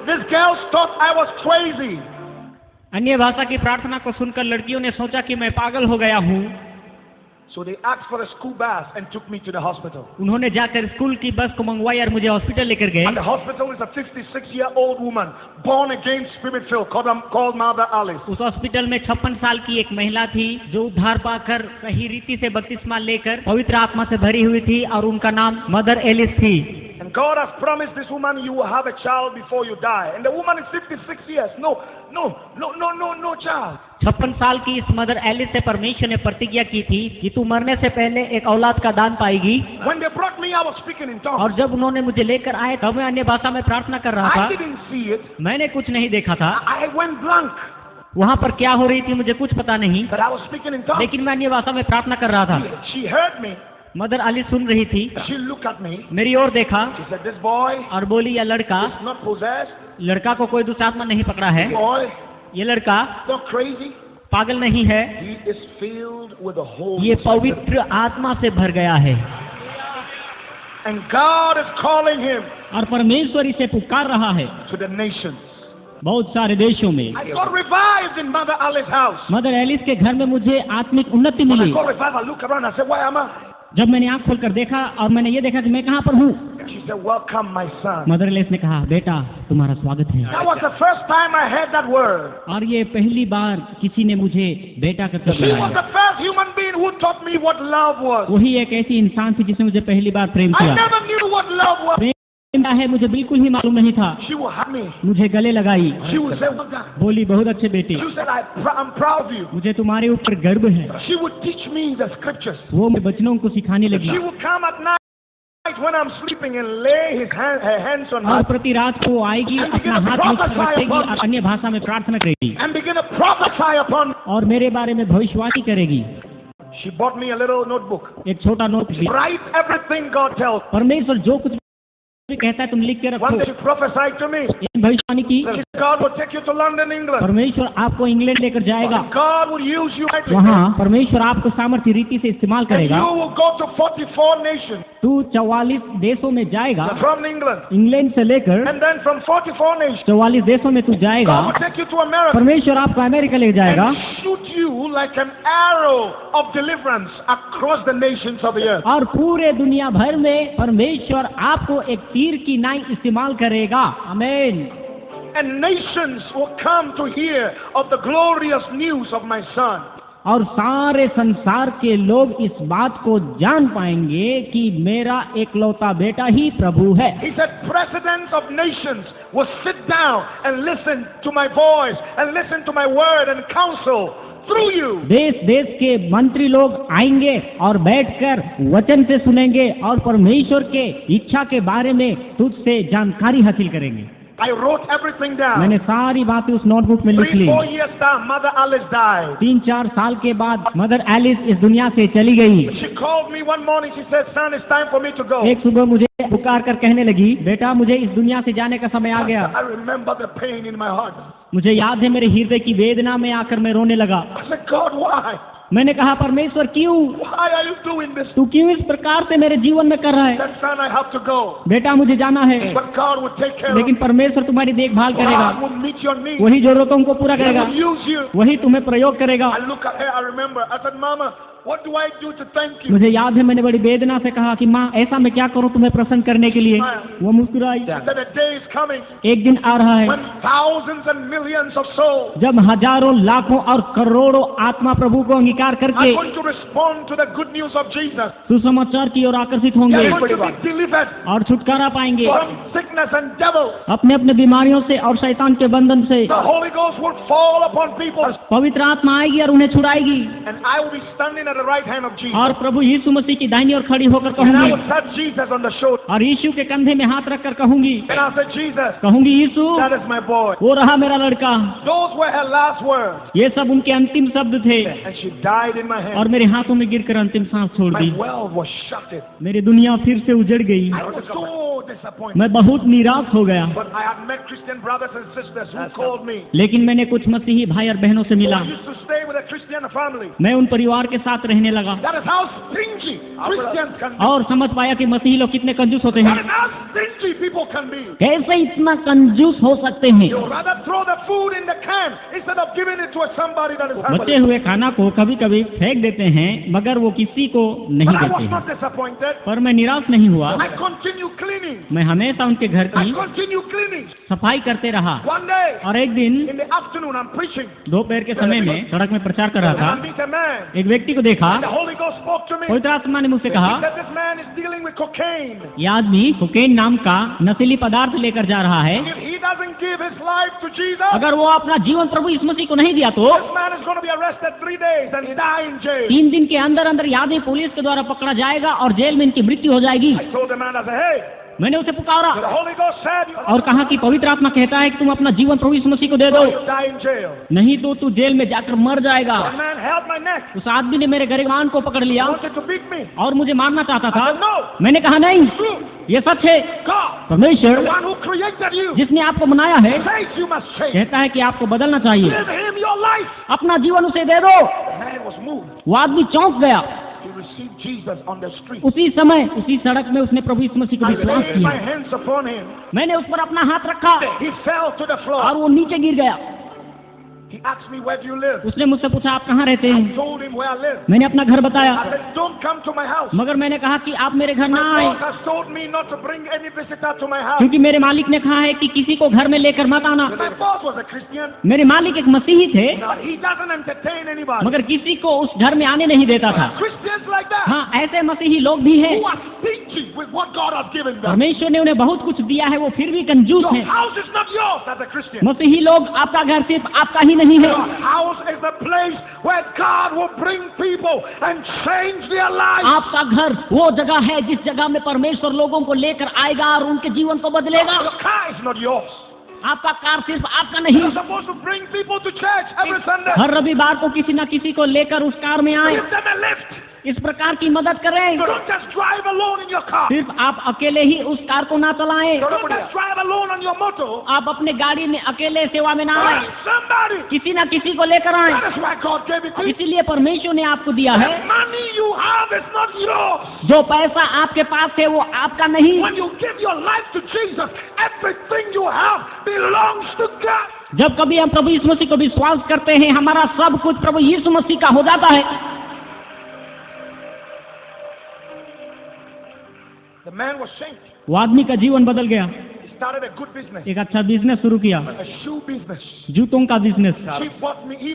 These girls thought I was crazy. अन्य भाषा की प्रार्थना को सुनकर लड़कियों ने सोचा कि मैं पागल हो गया हूँ। So they asked for a school bus and took me to the hospital. उन्होंने जाकर स्कूल की बस को मंगवाई और मुझे हॉस्पिटल लेकर गए। And the hospital is a 56-year-old woman, born again, spirit-filled, called Mother Alice. उस हॉस्पिटल में 56 साल की एक महिला थी जो उद्धार पाकर सही रीति से बपतिस्मा लेकर पवित्र आत्मा से भरी हुई थी, और उनका नाम मदर एलिस थी। And God has promised this woman you will have a child before you die. And the woman is 56 years. No child. 56 साल की इस मदर एलिस से परमेश्वर ने प्रतिज्ञा की थी कि तू मरने से पहले एक औलाद का दान पाएगी। When they brought me, I was speaking in tongues. और जब उन्होंने मुझे लेकर आए तब मैं अन्य भाषा में प्रार्थना कर रहा I था। didn't see it. मैंने कुछ नहीं देखा था। I went blank. वहाँ पर क्या हो रही थी मुझे कुछ पता नहीं, But I was speaking in tongues. लेकिन मैं अन्य भाषा में प्रार्थना कर रहा था। She heard me. Mother Alice सुन रही थी, She looked at me. मेरी ओर देखा She said, this boy और बोली, यह लड़का, is not possessed. लड़का को कोई दूसरा आत्मा नहीं पकड़ा है, Boy, ये लड़का not crazy. पागल नहीं है, He is filled with the Holy ये Spirit. पवित्र आत्मा से भर गया है। And God is calling him और परमेश्वर इसे पुकार रहा है to the nations. बहुत सारे देशों में। I got revived in Mother Alice's house. Mother Alice के घर में मुझे आत्मिक उन्नति When I milli. got revived, I looked around. I said, where am I? जब मैंने आंख खोलकर देखा और मैंने ये देखा कि मैं कहाँ पर हूँ, She said, welcome, my son. Mother Alice ने कहा, बेटा तुम्हारा स्वागत है। That was the first time I heard that word. और ये पहली बार किसी ने मुझे बेटा का She was बुलाया। the first human being who taught me what love was. वही एक ऐसी इंसान थी जिसने मुझे पहली बार प्रेम I किया। never knew what love was. प्रेम क्या है मुझे बिल्कुल ही मालूम नहीं था। She would hug me. मुझे गले लगाई, She would say, well done. बोली बहुत अच्छे बेटे, She said, I'm proud of you. मुझे तुम्हारे ऊपर गर्व है। She would teach me the scriptures. वो मैं बचनों को सिखाने लगी। She would come at night when I'm sleeping and lay her hands on और my प्रति रात को वो आएगी, अपना हाथ मुझ पर रखेगी और अन्य भाषा में प्रार्थना करेगी and begin to prophesy upon me. और मेरे बारे में भविष्यवाणी करेगी। She bought me a little notebook. एक छोटा नोट भी। Write everything God tells. परमेश्वर जो कुछ भी कहता है तुम लिख के रखो। One day she prophesied to me. एक भविष्यवाणी की, God will take you to London, England. परमेश्वर आपको इंग्लैंड लेकर जाएगा, God will use you. वहाँ परमेश्वर आपको सामर्थ्य रीति से इस्तेमाल And करेगा। you will go to 44 nations तू 44 देशों में जाएगा, from England. इंग्लैंड से लेकर And then from 44 nations, 44 देशों में तू जाएगा, God will take you to America परमेश्वर आपको अमेरिका ले जाएगा and shoot you like an arrow of deliverance across the nations of the earth. और पूरे दुनिया भर में परमेश्वर आपको एक तीर की नाई इस्तेमाल करेगा। आमीन। And nations will come to hear of the glorious news of my son. और सारे संसार के लोग इस बात को जान पाएंगे कि मेरा एकलौता बेटा ही प्रभु है। He said, presidents of nations will sit down and listen to my voice and listen to my word and counsel through you. देश देश के मंत्री लोग आएंगे और बैठकर वचन से सुनेंगे और परमेश्वर के इच्छा के बारे में तुझसे जानकारी हासिल करेंगे। I wrote everything down. मैंने सारी बातें उस नोटबुक में लिख ली। 3-4 years down, Mother Alice died. 3-4 साल के बाद मदर एलिस इस दुनिया से चली गई। She called me one morning. She said, son, it's time for me to go. एक सुबह मुझे पुकार कर कहने लगी, बेटा मुझे इस दुनिया से जाने का समय आ गया। I remember the pain in my heart. मुझे याद है मेरे हृदय की वेदना में आकर मैं रोने लगा। I said, God, why? मैंने कहा परमेश्वर क्यों, Why are you doing this? तू क्यों इस प्रकार से मेरे जीवन में कर रहा I है? said, son, I have to go. बेटा मुझे जाना है, But God will take care of लेकिन you. परमेश्वर तुम्हारी देखभाल God करेगा, will meet your needs. वही जरूरतों को पूरा He करेगा, will use you. वही तुम्हें प्रयोग करेगा। I look at her, I remember. I said, Mama, what do I do to thank you? मुझे याद है मैंने बड़ी वेदना से कहा कि माँ ऐसा मैं क्या करूँ तुम्हें प्रसन्न करने के लिए। वो मुस्कुराई। She said, a day is coming एक दिन आ रहा है when thousands and millions of souls जब हजारों लाखों और करोड़ों आत्मा प्रभु को अंगीकार are करके going to respond to the good news of Jesus. सुसमाचार की ओर आकर्षित They होंगे are going to be delivered और छुटकारा पाएंगे from sickness and devil. अपने अपने बीमारियों से और शैतान के बंधन से। The Holy Ghost will fall upon people, पवित्र आत्मा आएगी और उन्हें छुड़ाएगी and I will be standing at the right hand of Jesus. और प्रभु यीशु मसीह की दाहिनी ओर खड़ी होकर And I कहूंगी will touch Jesus on the shoulder. और यीशु के कंधे में हाथ रखकर कहूंगी, And I'll say, Jesus, कहूंगी यीशु that is my boy. वो रहा मेरा लड़का। Those were her last words. ये सब उनके अंतिम शब्द थे And she died in my hand. और मेरे हाथों में गिरकर अंतिम सांस छोड़ My the. world was shattered. मेरी दुनिया फिर से उजड़ गई। I was so disappointed. मैं बहुत निराश हो गया, But I had met Christian brothers and sisters who called me. लेकिन मैंने कुछ मसीही भाई और बहनों से मिला। I used to stay with a Christian family. मैं उन परिवार के साथ रहने लगा That is how stingy Christians can be. और समझ पाया कि मसीही लोग कितने कंजूस होते That हैं, is how stingy people can be. कैसे इतना कंजूस हो सकते हैं। You rather throw the food in the can instead of giving it to somebody that is बचे hungry. हुए खाना को कभी कभी फेंक देते हैं मगर वो किसी को नहीं But I देते was हैं। not disappointed. पर मैं निराश नहीं हुआ, I continue cleaning. मैं हमेशा उनके घर I की continue cleaning. सफाई करते रहा। One day, और एक दिन in the afternoon, I'm preaching. दोपहर के समय में सड़क में प्रचार कर And रहा I था। meet a man. एक व्यक्ति को देखा, The Holy Ghost spoke to me. पवित्र आत्मा ने मुझसे He कहा, said, this man is dealing with cocaine. ये आदमी कोकेन नाम का नशीली पदार्थ लेकर जा रहा है, If he doesn't give his life to Jesus, अगर वो अपना जीवन प्रभु यीशु मसीह को नहीं दिया तो this man is going to be arrested 3 days and die in jail. 3 दिन के अंदर अंदर ये आदमी पुलिस के द्वारा पकड़ा जाएगा और जेल में इनकी मृत्यु हो जाएगी। I told the man, I said, hey, मैंने उसे पुकारा the Holy Ghost said, और कहा कि पवित्र आत्मा कहता है कि तुम अपना जीवन प्रभु यीशु मसीह को दे दो, you die in jail. नहीं तो तू जेल में जाकर मर जाएगा। The man held my neck. उस आदमी ने मेरे गरिबान को पकड़ लिया Wanted to beat me. और मुझे मारना चाहता था। I said, no, मैंने कहा नहीं, true. ये सच है। God, परमेश्वर the one who created you, जिसने आपको बनाया है says you must change. कहता है कि आपको बदलना चाहिए, Give him your life. अपना जीवन उसे दे दो। The man was moved. वो आदमी चौंक गया। He received Jesus on the street. उसी समय उसी सड़क में उसने प्रभु यीशु मसीह को I विश्वास laid my किया। hands upon him. मैंने उस पर अपना हाथ रखा He fell to the और floor. वो नीचे गिर गया। He asked me, where do you live? उसने मुझसे पूछा आप कहाँ रहते I हैं? told him where I live. मैंने अपना घर बताया, I said, don't come to my house. मगर मैंने कहा कि आप मेरे घर ना My आए, boss has told me not to bring any visitor to my house. क्योंकि मेरे मालिक ने कहा है कि किसी को घर में लेकर मत आना। My boss was a Christian, मेरे मालिक एक मसीही थे but he doesn't entertain anybody. मगर किसी को उस घर में आने नहीं देता था। Christians like that, हाँ, ऐसे मसीही लोग भी हैं। who are stingy with what God has given them. परमेश्वर ने उन्हें बहुत कुछ दिया है, वो फिर भी कंजूस Your हैं। house is not yours as a Christian. मसीही लोग, आपका घर सिर्फ आपका ही नहीं है। Your house is the place where God will bring people and change their lives. आपका घर वो जगह है जिस जगह में परमेश्वर लोगों को लेकर आएगा और उनके जीवन को बदलेगा। Your car is not yours. आपका कार सिर्फ आपका नहीं। You're supposed to bring people to church every Sunday. हर रविवार को किसी न किसी को लेकर उस कार में आए, Give them a lift. इस प्रकार की मदद करें। Don't just drive alone in your car. सिर्फ आप अकेले ही उस कार को ना चलाएं। Don't just drive alone on your motor. आप अपने गाड़ी में अकेले सेवा में ना आए, Find somebody. किसी ना किसी को लेकर आए। That is why God gave it to you. इसीलिए परमेश्वर ने आपको दिया है। The money you have is not yours. जो पैसा आपके पास है वो आपका नहीं। When you give your life to Jesus, everything you have belongs to God. जब कभी हम प्रभु यीशु मसीह को विश्वास करते हैं, हमारा सब कुछ प्रभु यीशु मसीह का हो जाता है। The man was changed. वो आदमी का जीवन बदल गया। He started a good business, एक अच्छा बिजनेस शुरू किया, a shoe business. जूतों का business. He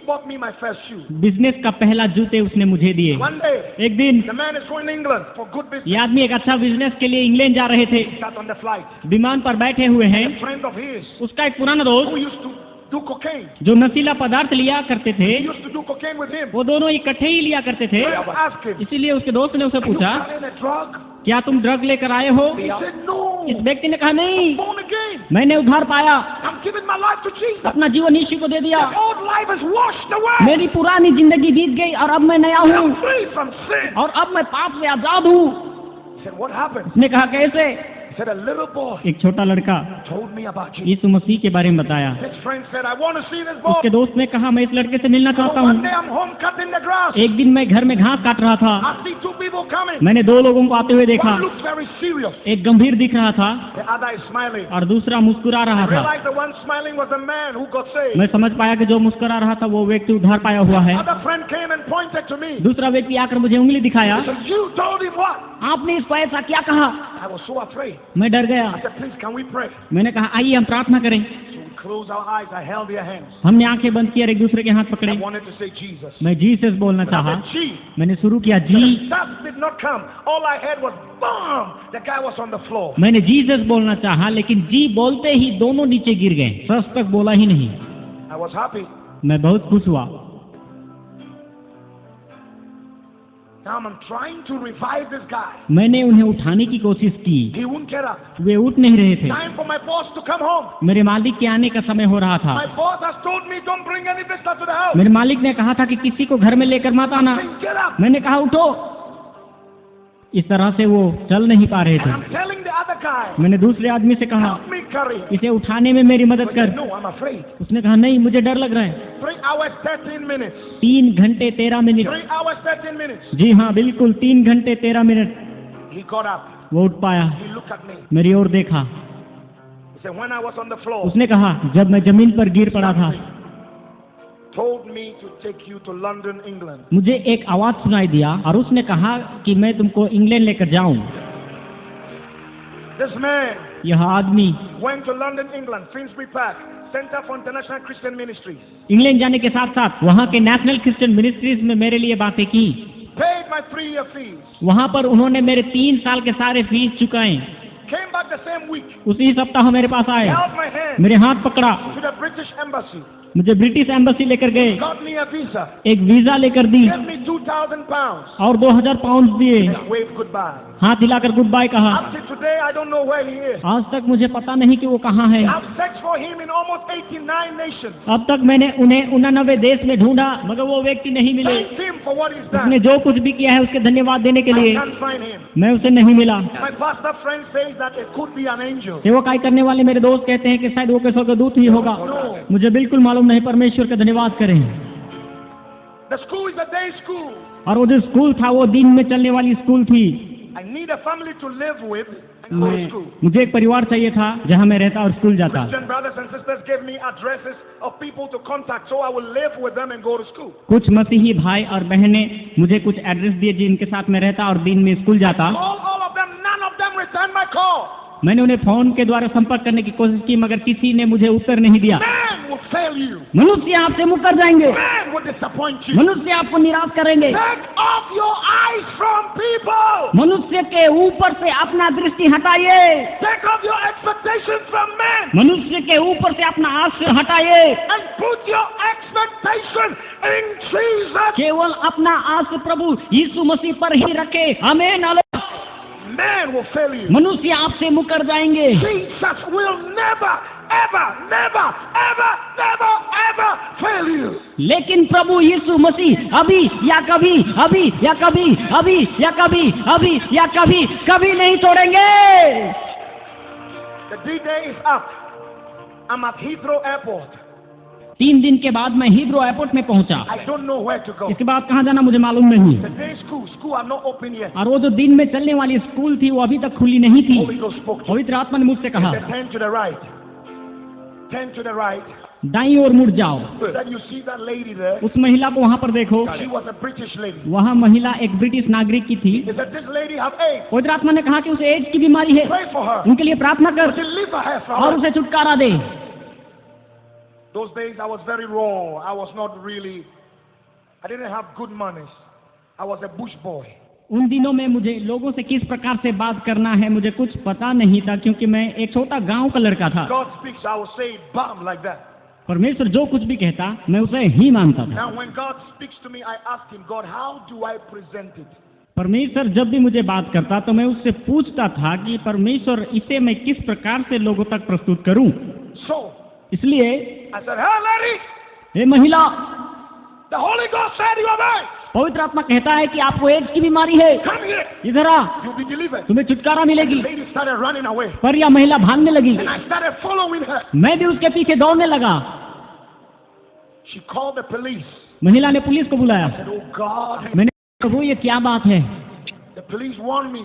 bought me my first shoe. Business का पहला जूते उसने मुझे दिए। One day, एक दिन the man is going to England for good business. ये आदमी एक अच्छा बिजनेस के लिए इंग्लैंड जा रहे थे। He sat on the flight. विमान पर बैठे हुए हैं। A friend of his उसका एक पुराना who दोस्त used to do cocaine. जो नशीला पदार्थ लिया करते थे, He used to do cocaine with him. वो दोनों इकट्ठे ही लिया करते थे। I asked him, इसीलिए उसके दोस्त ने उसे "Are you पूछा, carrying a drug?" क्या तुम ड्रग लेकर आए हो? He said, "No. इस व्यक्ति ने कहा, नहीं, Born again. मैंने उद्धार पाया, I'm giving my life to Jesus. अपना जीवन यीशु को दे दिया, My old life is washed away. मेरी पुरानी जिंदगी बीत गई और अब मैं नया हूँ I'm free from sin." और अब मैं पाप से आजाद हूँ। He said, "What happened?" उसने कहा, कैसे? He said, "A little boy एक छोटा लड़का told me about Jesus." यीशु मसीह के बारे में बताया। His friend said, "I want to see this boy." उसके दोस्त ने कहा, मैं इस लड़के से मिलना So चाहता one हूँ। day I'm home cutting the grass. एक दिन मैं घर में घास काट रहा था, I see two people coming. मैंने दो लोगों को आते हुए देखा। One looks very serious. एक गंभीर दिख रहा था The other is smiling. और दूसरा मुस्कुरा रहा I था। realized the one smiling was the man who got saved. मैं समझ पाया कि जो मुस्कुरा रहा था वो व्यक्ति उद्धार पाया हुआ है। Other friend came and pointed to me. दूसरा व्यक्ति आकर मुझे उंगली दिखाया। He said, "You told him what?" आपने इसको ऐसा क्या कहा? I was so afraid. मैं डर गया। I said, "Please, can we pray?" मैंने कहा, आइए हम प्रार्थना करें। So we closed our eyes. I held their hands. हमने आंखें बंद की और एक दूसरे के हाथ पकड़े। I wanted to say Jesus. मैं जीसस बोलना I चाहा। said, "G." मैंने शुरू किया जी। That did not come. All I heard was boom. The guy was on the floor. मैंने जीसस बोलना चाहा, लेकिन जी बोलते ही दोनों नीचे गिर गए। सच तक बोला ही नहीं। I was happy. मैं बहुत खुश हुआ। Now I'm trying to revive this guy. मैंने उन्हें उठाने की कोशिश की, He wouldn't get up. वे उठ नहीं रहे थे। Time for my boss to come home. मेरे मालिक के आने का समय हो रहा था। My boss has told me don't bring any visitor to the house. मेरे मालिक ने कहा था कि किसी को घर में लेकर मत आना। Please get up. मैंने कहा उठो। इस तरह से वो चल नहीं पा रहे And थे। I'm telling the other guy, मैंने दूसरे आदमी से कहा, help me carry him. इसे उठाने में मेरी मदद He said, कर। "No, I'm afraid." उसने कहा, नहीं, मुझे डर लग रहा है। 3 hours, 13 minutes. 3 घंटे 13 मिनट। 3 hours, 13 minutes. जी हाँ, बिल्कुल 3 घंटे 13 मिनट। He got up. वो उठ पाया, He looked at me. मेरी ओर देखा। He said, "When I was on the floor, उसने कहा, जब मैं जमीन पर गिर पड़ा था, told me to take you to London, England." मुझे एक आवाज सुनाई दिया और उसने कहा कि मैं तुमको इंग्लैंड लेकर जाऊं। This man यह आदमी went to London, England, Finsbury Park, Center for International Christian Ministries. England जाने के साथ साथ वहाँ के नेशनल क्रिश्चियन मिनिस्ट्रीज में मेरे लिए बातें की। Paid my 3-year fees. वहाँ पर उन्होंने मेरे 3 साल के सारे फीस चुकाए। Came back the same week. उसी सप्ताह मेरे पास आए, Held my hand मेरे हाथ पकड़ा, to the British Embassy. मुझे ब्रिटिश एम्बेसी लेकर गए, Got me a visa. एक वीजा लेकर दी Gave me 2,000 pounds. और 2000 पाउंड दिए। And waved goodbye. हाथ हिलाकर गुड बाय कहा। Up to today, I don't know where he is. आज तक मुझे पता नहीं कि वो कहाँ है। I've searched for him in almost 89 nations. अब तक मैंने उन्हें 89 देश में ढूंढा, मगर वो व्यक्ति नहीं मिले। Thank him for what he's उसने done. जो कुछ भी किया है उसके धन्यवाद देने के I लिए can't find him. मैं उसे नहीं मिला। My pastor friend says that it could be an angel. सेवकाई करने वाले मेरे दोस्त कहते हैं कि शायद वो किसी का दूत ही होगा। मुझे बिल्कुल मालूम नहीं, परमेश्वर का धन्यवाद करें। The school is a day school. और वो जो स्कूल था वो दिन में चलने वाली स्कूल थी। I need a family to live with and go to school. मुझे एक परिवार चाहिए था जहाँ मैं रहता और स्कूल जाता। Christian brothers and sisters gave me addresses of people to contact, so I will live with them and go to school. कुछ मसीही भाई और बहनें मुझे कुछ एड्रेस दिए जिनके साथ मैं रहता और दिन में स्कूल जाता। All of them, none of them returned my call. मैंने उन्हें फोन के द्वारा संपर्क करने की कोशिश की, मगर किसी ने मुझे उत्तर नहीं दिया। Man will fail you. मनुष्य आपसे मुकर जाएंगे, Man will disappoint you. मनुष्य आपको निराश करेंगे। Take off your eyes from people. मनुष्य के ऊपर से अपना दृष्टि हटाइए, Take off your expectations from men मनुष्य के ऊपर से अपना आस हटाइए, and put your expectation in Jesus. केवल अपना आस प्रभु यीशु मसीह पर ही रखे। आमीन। Man will fail you. मनुष्य आपसे मुकर जाएंगे, Jesus will never, ever never, never, ever, never, ever fail you. लेकिन प्रभु यीशु मसीह अभी या कभी, अभी या कभी, अभी या कभी, अभी या कभी, कभी नहीं तोड़ेंगे। The D-Day is up. I'm at Heathrow Airport. 3 दिन के बाद मैं हीथ्रो एयरपोर्ट में पहुंचा। I don't know where to go. इसके बाद कहाँ जाना मुझे मालूम नहीं। The day school are not open yet. और वो जो दिन में चलने वाली स्कूल थी वो अभी तक खुली नहीं थी। Holy Ghost spoke to me. पवित्र आत्मा ने मुझसे कहा, He said, turn to the right. Turn to the right. दाईं ओर मुड़ जाओ। Then you see that lady there. उस महिला को वहाँ पर देखो। She was a British lady. वहाँ महिला एक ब्रिटिश नागरिक की थी। He said, this lady have AIDS. पवित्र आत्मा ने कहा कि उसे एड्स की बीमारी है, Pray for her. उनके लिए प्रार्थना कर Deliver her from और her. उसे छुटकारा दे। Those days I was very raw. I was not really, I didn't have good manners. I was a bush boy. उन दिनों में मुझे लोगों से किस प्रकार से बात करना है मुझे कुछ पता नहीं था, क्योंकि मैं एक छोटा गांव का लड़का था। God speaks, I will say it, bam, like that. परमेश्वर जो कुछ भी कहता मैं उसे ही मानता था। Now when God speaks to me, I ask him, God, how do I present it? परमेश्वर जब भी मुझे बात करता तो मैं उससे पूछता था कि परमेश्वर इसे मैं किस प्रकार से लोगों तक प्रस्तुत करूं। So इसलिए I said, hey lady, हे महिला, the Holy Ghost said you are right. पवित्र आत्मा कहता है कि आपको एड्स की बीमारी है, Come here, इधर आ, you'll be delivered. तुम्हें छुटकारा मिलेगी। The lady started running away. पर यह महिला भागने लगी। And I started following her. मैं भी उसके पीछे दौड़ने लगा। She called the police. महिला ने पुलिस को बुलाया। I said, oh God. मैंने कहा, प्रभु ये क्या बात है? The police warned me.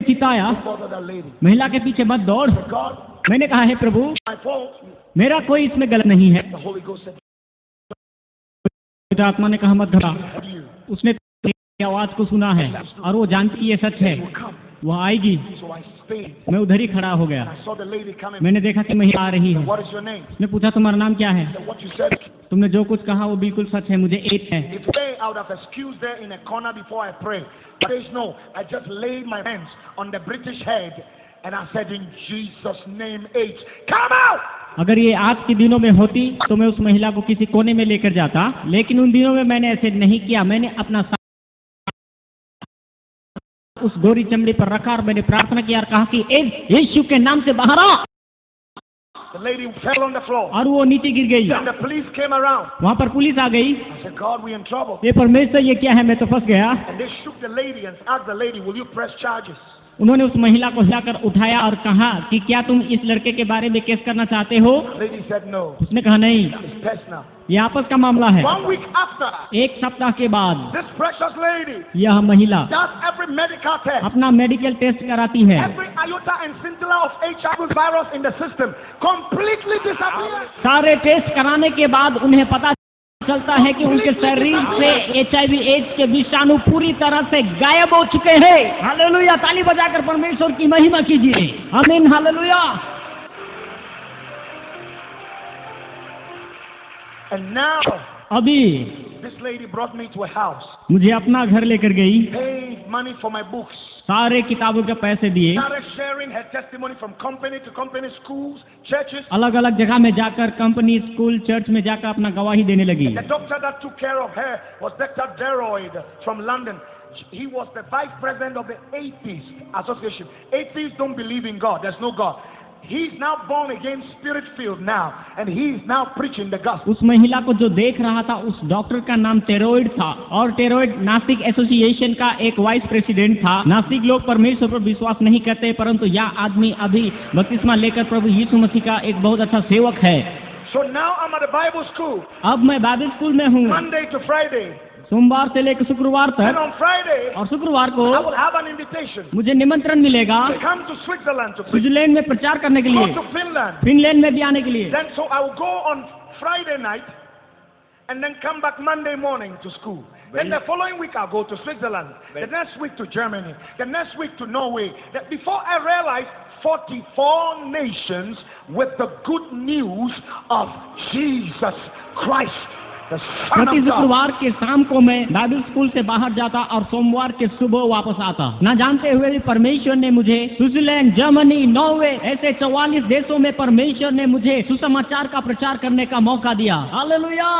चिताया, Bother that lady. महिला के पीछे मत दौड़। God, मैंने कहा, है प्रभु my fault. मेरा कोई इसमें गलत नहीं है। The Holy Ghost said, पवित्र आत्मा ने कहा मत घबरा, you उसने तेरी आवाज को सुना है और वो जानती है ये सच है, will come. वो आएगी। So I stayed. मैं उधर ही खड़ा हो गया। I saw the lady coming. मैंने देखा कि महिला आ रही है। What is your name? उसने पूछा तुम्हारा नाम क्या है? What you said. तुमने जो कुछ कहा वो बिल्कुल सच है, मुझे एड्स है। If they, I would have excused there in a corner before I pray. But there's no. I just laid my hands on the British head and I said, in Jesus' name, AIDS, come out! अगर ये आज के दिनों में होती तो मैं उस महिला को किसी कोने में लेकर जाता, लेकिन उन दिनों में मैंने ऐसे नहीं किया। मैंने अपना उस गोरी चमड़ी पर रखा और मैंने प्रार्थना किया और कहा कि एड्स यीशु के नाम से बाहर आ। The lady fell on the floor. और वो नीचे गिर गई। And the police came around. वहाँ पर पुलिस आ गई। I said, God, we're in trouble. ये परमेश्वर ये क्या है, मैं तो फंस गया। And they shook the lady and asked the lady, will you press charges? उन्होंने उस महिला को हिलाकर उठाया और कहा कि क्या तुम इस लड़के के बारे में केस करना चाहते हो? The lady said, no. उसने कहा नहीं, It's personal. ये आपस का मामला है। 1 week after, एक सप्ताह के बाद this precious lady यह महिला does every medical test. अपना मेडिकल टेस्ट कराती है। Every iota and scintilla of HIV virus in the system completely disappears. सारे टेस्ट कराने के बाद उन्हें पता चलता है कि उनके शरीर से HIV एड्स के विषाणु पूरी तरह से गायब हो चुके हैं। हालेलुया! ताली बजाकर परमेश्वर की महिमा कीजिए। आमीन, हालेलुया। And now, अभी this lady brought me to a house, मुझे अपना घर लेकर गई, paid money for my books, सारे किताबों के पैसे दिए, started sharing her testimony from company to company, schools, churches. अलग अलग जगह में जाकर कंपनी, स्कूल, चर्च में जाकर अपना गवाही देने लगी। The doctor that took care of her was Dr. Deroyd from London. He was the vice president of the Atheist Association. Atheists don't believe in God. There's no God. He's now born again, spirit-filled now, and he's now preaching the gospel. उस महिला को जो देख रहा था उस doctor का नाम टेरोइड था और टेरोइड नासिक एसोसिएशन का एक वाइस प्रेसिडेंट था। नासिक लोग परमेश्वर पर विश्वास नहीं करते, परंतु यह आदमी अभी बपतिस्मा लेकर प्रभु यीशु मसीह का एक बहुत अच्छा सेवक है। So now I'm at the Bible school, अब मैं बाइबल स्कूल में हूँ, Monday to Friday. सोमवार से लेकर शुक्रवार And तक, on Friday, और शुक्रवार को I will have an invitation मुझे निमंत्रण मिलेगा to come to Switzerland to preach, Switzerland में प्रचार करने के go लिए, to Finland. फिनलैंड में भी आने के लिए। Then so I will go on Friday night and then come back Monday morning to school. Then the following week I'll go to Switzerland. The next week to Germany. The next week to Norway. That before I realized 44 nations with the good news of Jesus Christ, the Son प्रति of God. शुक्रवार के शाम को मैं Bible school से बाहर जाता और सोमवार के सुबह वापस आता, न जानते हुए भी परमेश्वर ने मुझे स्विट्जरलैंड, जर्मनी, नॉर्वे ऐसे 44 देशों में परमेश्वर ने मुझे सुसमाचार का प्रचार करने का मौका दिया। हालेलुया!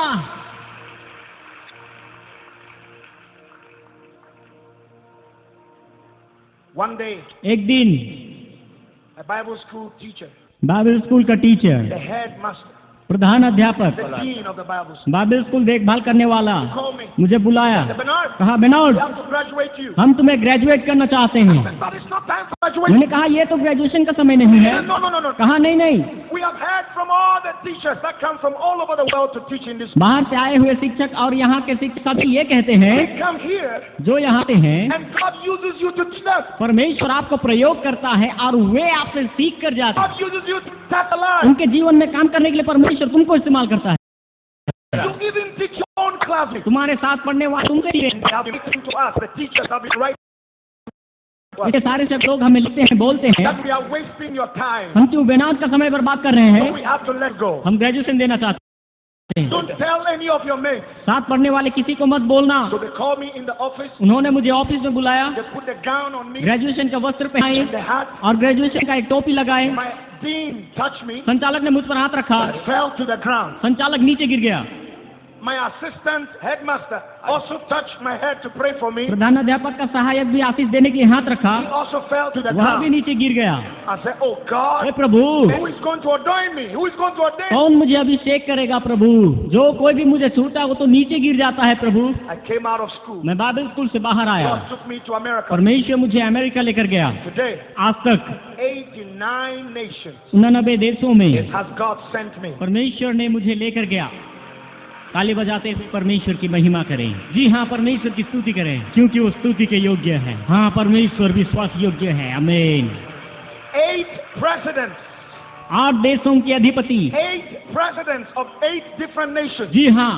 One day, एक दिन a Bible school teacher Bible school का टीचर, the headmaster, प्रधान अध्यापक, the dean of the Bible school. Bible school देखभाल करने वाला Called me. मुझे बुलाया, Said, Bernard, कहा we बेनोड have to graduate you. हम तुम्हें ग्रेजुएट करना चाहते हैं। I said, but it's not time for graduation. मैंने कहा ये तो ग्रेजुएशन का समय नहीं है। No, no, no, no. कहा नहीं नहीं, We have heard from all the teachers that come from all over the world to teach in this. बाहर से आए हुए शिक्षक और यहाँ के शिक्षक सभी ये कहते हैं, They come here जो यहाँ आते हैं and God uses you to teach them. परमेश्वर आपको प्रयोग करता है और वे आपसे सीख कर जाते हैं। God uses you to touch a life. उनके जीवन में काम करने के लिए परमेश्वर तुमको इस्तेमाल करता है। You even teach your own classmates. तुम्हारे साथ पढ़ने वाले तुमके लिए They have been listening to us. The teachers have been right. ये सारे सब लोग हमें लिखते हैं, बोलते हैं That we are wasting your time. हम क्यों बेनाद का समय बर्बाद कर रहे So हैं। we have to let go. हम ग्रेजुएशन देना चाहते हैं। Don't tell any of your mates. साथ पढ़ने वाले किसी को मत बोलना। So they call me in the office. उन्होंने मुझे ऑफिस में बुलाया, They put the gown on me, graduation का वस्त्र पहनाए the hat. और ग्रेजुएशन का एक टोपी लगाए। My dean touched me. संचालक ने मुझ पर हाथ रखा, I fell to the ground. संचालक नीचे गिर गया। My assistant headmaster also touched my head to pray for me. प्रधान अध्यापक का सहायक भी आशीष देने के लिए हाथ रखा, He also fell to the वह भी ground. नीचे गिर गया। I said, oh God, hey Prabhu, who is going to ordain me? Who is going to ordain me? कौन मुझे अभिषेक करेगा प्रभु? जो कोई भी मुझे छूटा वो तो नीचे गिर जाता है प्रभु। I came out of school. मैं बाइबल स्कूल से बाहर आया, God took me to America. परमेश्वर मुझे अमेरिका लेकर गया। Today, आज तक 89 nations 89 देशों में has God sent me. परमेश्वर ने मुझे लेकर गया। ताली बजाते हुए परमेश्वर की महिमा करें। जी हाँ, परमेश्वर की स्तुति करें, क्योंकि वो स्तुति के योग्य है। हाँ, परमेश्वर विश्वास योग्य है। आमीन। 8 presidents, 8 देशों के अधिपति, 8 presidents of 8 different nations जी हाँ,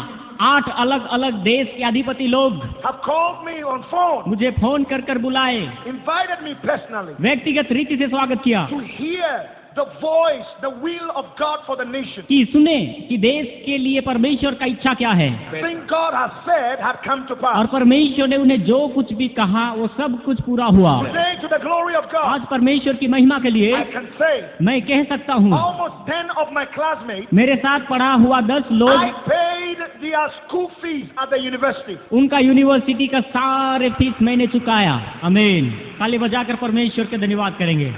8 अलग अलग देश के अधिपति लोग have called me on phone, मुझे फोन कर कर बुलाए, invited me personally व्यक्तिगत रीति से स्वागत किया to hear the voice, the will of God for the nation. कि सुने कि देश के लिए परमेश्वर का इच्छा क्या है, Thing God has said had come to और pass. परमेश्वर ने उन्हें जो कुछ भी कहा वो सब कुछ पूरा हुआ। Today, to the glory of God, आज परमेश्वर की महिमा के लिए I can say मैं कह सकता हूँ, almost 10 of my classmates, मेरे साथ पढ़ा हुआ 10 I लोग, paid their school fees at the university. उनका यूनिवर्सिटी का सारे फीस मैंने चुकाया। आमीन। ताली बजाकर परमेश्वर के धन्यवाद करेंगे।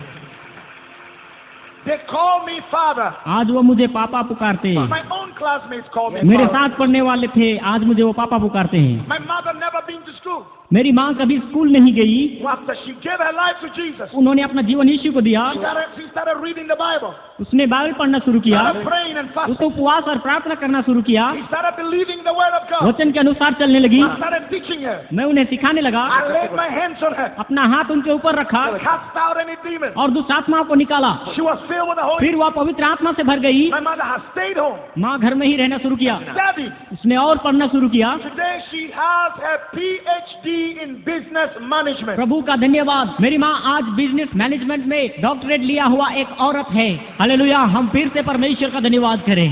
They call me father. आज वो मुझे पापा पुकारते हैं। My own classmates call me मेरे father. साथ पढ़ने वाले थे, आज मुझे वो पापा पुकारते हैं। My mother never been to school. मेरी माँ कभी स्कूल नहीं गई, After she gave her life to Jesus, उन्होंने अपना जीवन यीशु को दिया। she started reading the Bible, उसने बाइबल पढ़ना शुरू किया, started praying and fasting. उसको उपवास और प्रार्थना करना शुरू किया, She started believing the word of God. वचन के अनुसार चलने लगी। I started teaching her. मैं उन्हें सिखाने लगा, I laid my hands on her. अपना हाथ उनके ऊपर रखा Cast out any demon. और दुष्ट आत्माओं को निकाला। She was filled with the Holy फिर वह पवित्र आत्मा से भर गई। My mother has stayed home, माँ घर में ही रहना शुरू किया, studied. उसने और पढ़ना शुरू किया। Today she has her PhD in business management. प्रभु का धन्यवाद, मेरी माँ आज बिजनेस मैनेजमेंट में डॉक्टरेट लिया हुआ एक औरत है। हालेलुया। हम फिर से परमेश्वर का धन्यवाद करें।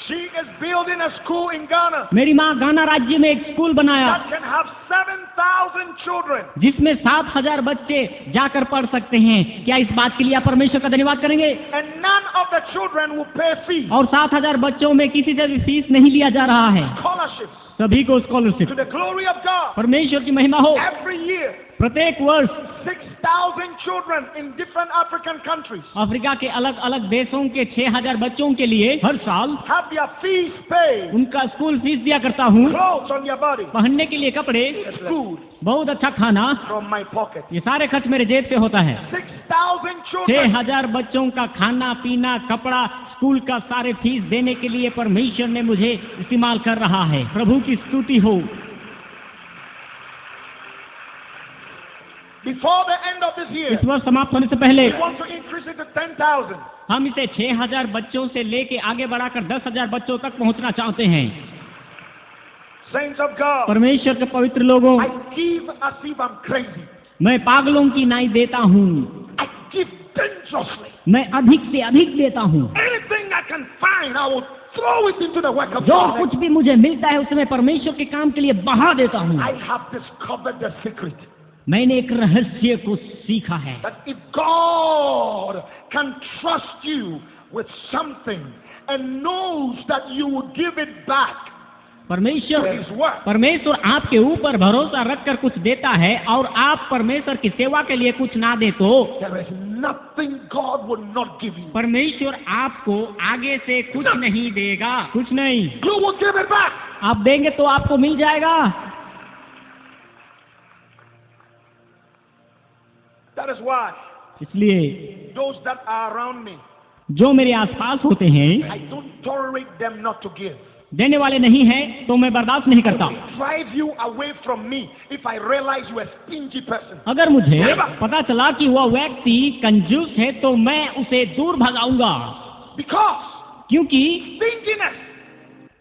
She is building a school in Ghana मेरी माँ गाना राज्य में एक स्कूल बनाया that can have 7,000 children. जिसमें 7,000 बच्चे जाकर पढ़ सकते हैं। क्या इस बात के लिए आप परमेश्वर का धन्यवाद करेंगे? And none of the children will pay fees. और 7,000 बच्चों में किसी से भी फीस नहीं लिया जा रहा है, Scholarships सभी को scholarship. to the glory of God. परमेश्वर की महिमा हो। Every year, प्रत्येक वर्ष 6,000 children in different African countries Africa के अलग अलग देशों के 6,000 बच्चों के लिए हर साल have their fees paid. उनका स्कूल फीस दिया करता हूँ। Clothes on their body, पहनने के लिए कपड़े, food बहुत अच्छा खाना, from my pocket. ये सारे खर्च मेरे जेब से होता है। 6,000 children. 6,000 बच्चों का खाना पीना कपड़ा स्कूल का सारे फीस देने के लिए परमेश्वर ने मुझे इस्तेमाल कर रहा है। प्रभु की स्तुति हो। Before the end of this year, इस वर्ष समाप्त होने से पहले we want to increase it to 10,000. हम इसे 6,000 बच्चों से लेके आगे बढ़ाकर 10,000 बच्चों तक पहुंचना चाहते हैं। Saints of God, परमेश्वर के पवित्र लोगों, I give as if I'm crazy. मैं पागलों की नाई देता हूँ, I give dangerously. मैं अधिक से अधिक देता हूँ। Anything I can find, I will throw it into the work of जो God. कुछ भी मुझे मिलता है उसमें परमेश्वर के काम के लिए बहा देता हूँ। I have discovered the secret मैंने एक रहस्य को सीखा है that if God can trust you with something and knows that you will give it back, परमेश्वर His word. परमेश्वर आपके ऊपर भरोसा रखकर कुछ देता है और आप परमेश्वर की सेवा के लिए कुछ ना दे तो There is nothing God would not give you. परमेश्वर आपको आगे से कुछ नहीं देगा, कुछ नहीं। You will give it back. आप देंगे तो आपको मिल जाएगा। That is why इसलिए those that are around me, जो मेरे आसपास होते हैं I don't tolerate them not to give. देने वाले नहीं हैं तो मैं बर्दाश्त नहीं करता। Drive you away from me if I realize you are a stingy person. अगर मुझे पता चला कि वह व्यक्ति कंजूस है तो मैं उसे दूर भगाऊंगा, Because क्योंकि stinginess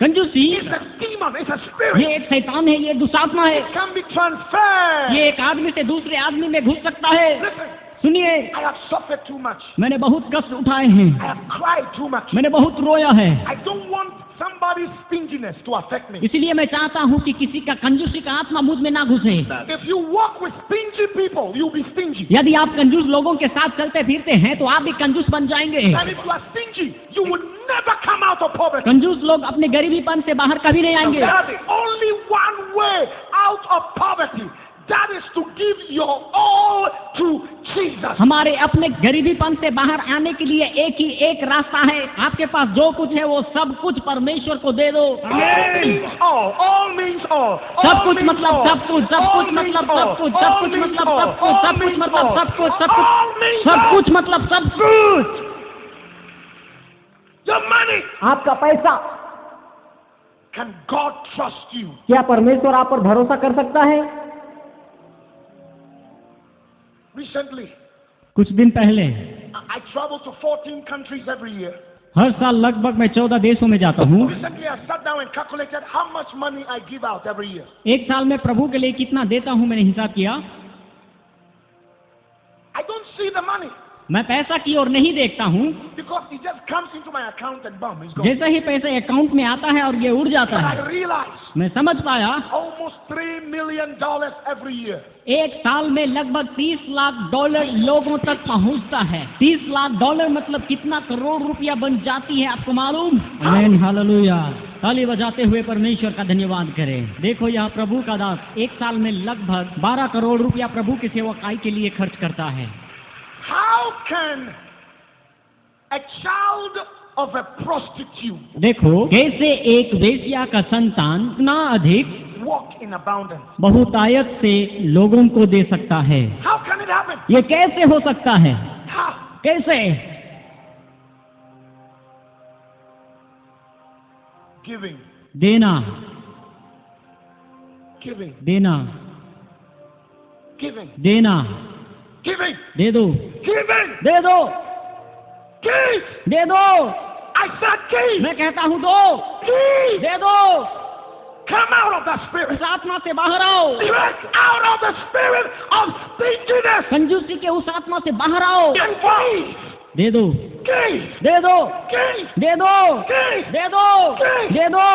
कंजूसी is a demon, it's a spirit. ये एक शैतान है, ये दुष्टात्मा है। It can be transferred. ये एक आदमी से दूसरे आदमी में घुस सकता है। Listen, सुनिए, I have suffered too much. मैंने बहुत कष्ट उठाए हैं, I have cried too much. मैंने बहुत रोया है। I don't want somebody's stinginess to affect me. इसलिए मैं चाहता हूँ कि किसी का कंजूसी का आत्मा मुझ में ना घुसे। If you walk with stingy people, you'll be stingy. यदि आप कंजूस लोगों के साथ चलते फिरते हैं तो आप भी कंजूस बन जाएंगे। And if you are stingy, you will never come out of poverty. कंजूस लोग अपने गरीबीपन से बाहर कभी नहीं आएंगे। There is only one way out of poverty. That is to give your all to Jesus. हमारे अपने गरीबीपन से बाहर आने के लिए एक रास्ता है। आपके पास जो कुछ है वो सब कुछ परमेश्वर को दे दो। All means all. All means all. सब कुछ मतलब सब कुछ, सब कुछ मतलब सब कुछ, सब कुछ मतलब सब कुछ, सब कुछ मतलब सब कुछ, सब कुछ, सब कुछ मतलब सब कुछ। Your money. आपका पैसा, Can God trust you? क्या परमेश्वर आप पर भरोसा कर सकता है? Recently, कुछ दिन पहले I travel to 14 countries every year. हर साल लगभग मैं 14 देशों में जाता हूँ। Recently, I sat down and calculated how much money I give out every year. एक साल में प्रभु के लिए कितना देता हूँ मैंने हिसाब किया। I don't see the money मैं पैसा की ओर नहीं देखता हूँ, because it just comes into my account and boom, it's gone. जैसा ही पैसा अकाउंट में आता है और ये उड़ जाता But है। I realized मैं समझ पाया almost $3 million every year. एक साल में लगभग $30 लाख लोगों तक पहुंचता है। $30 लाख मतलब कितना करोड़ रुपया बन जाती है, आपको मालूम? आमीन, हालेलुया। ताली बजाते हुए परमेश्वर का धन्यवाद करें। देखो यह प्रभु का दास एक साल में लगभग 12 करोड़ रुपया प्रभु की सेवकाई के लिए खर्च करता है। How can a child of a prostitute देखो कैसे एक वेश्या का संतान इतना अधिक walk in abundance? बहुतायत से लोगों को दे सकता है? How can it happen? ये कैसे हो सकता है? How? कैसे? Giving, देना, giving, देना, giving, देना। giving, दे दो, giving, दे दो, give. दे दो। I said give. मैं कहता हूँ दो, Give. दे दो। Come out of the spirit. उस आत्मा से बाहर आओ, Break out of the spirit of stinginess कंजूसी के उस आत्मा से बाहर आओ। and give. दे दो, Give. दे दो, Give. दे दो, Give. दे दो, दे दो।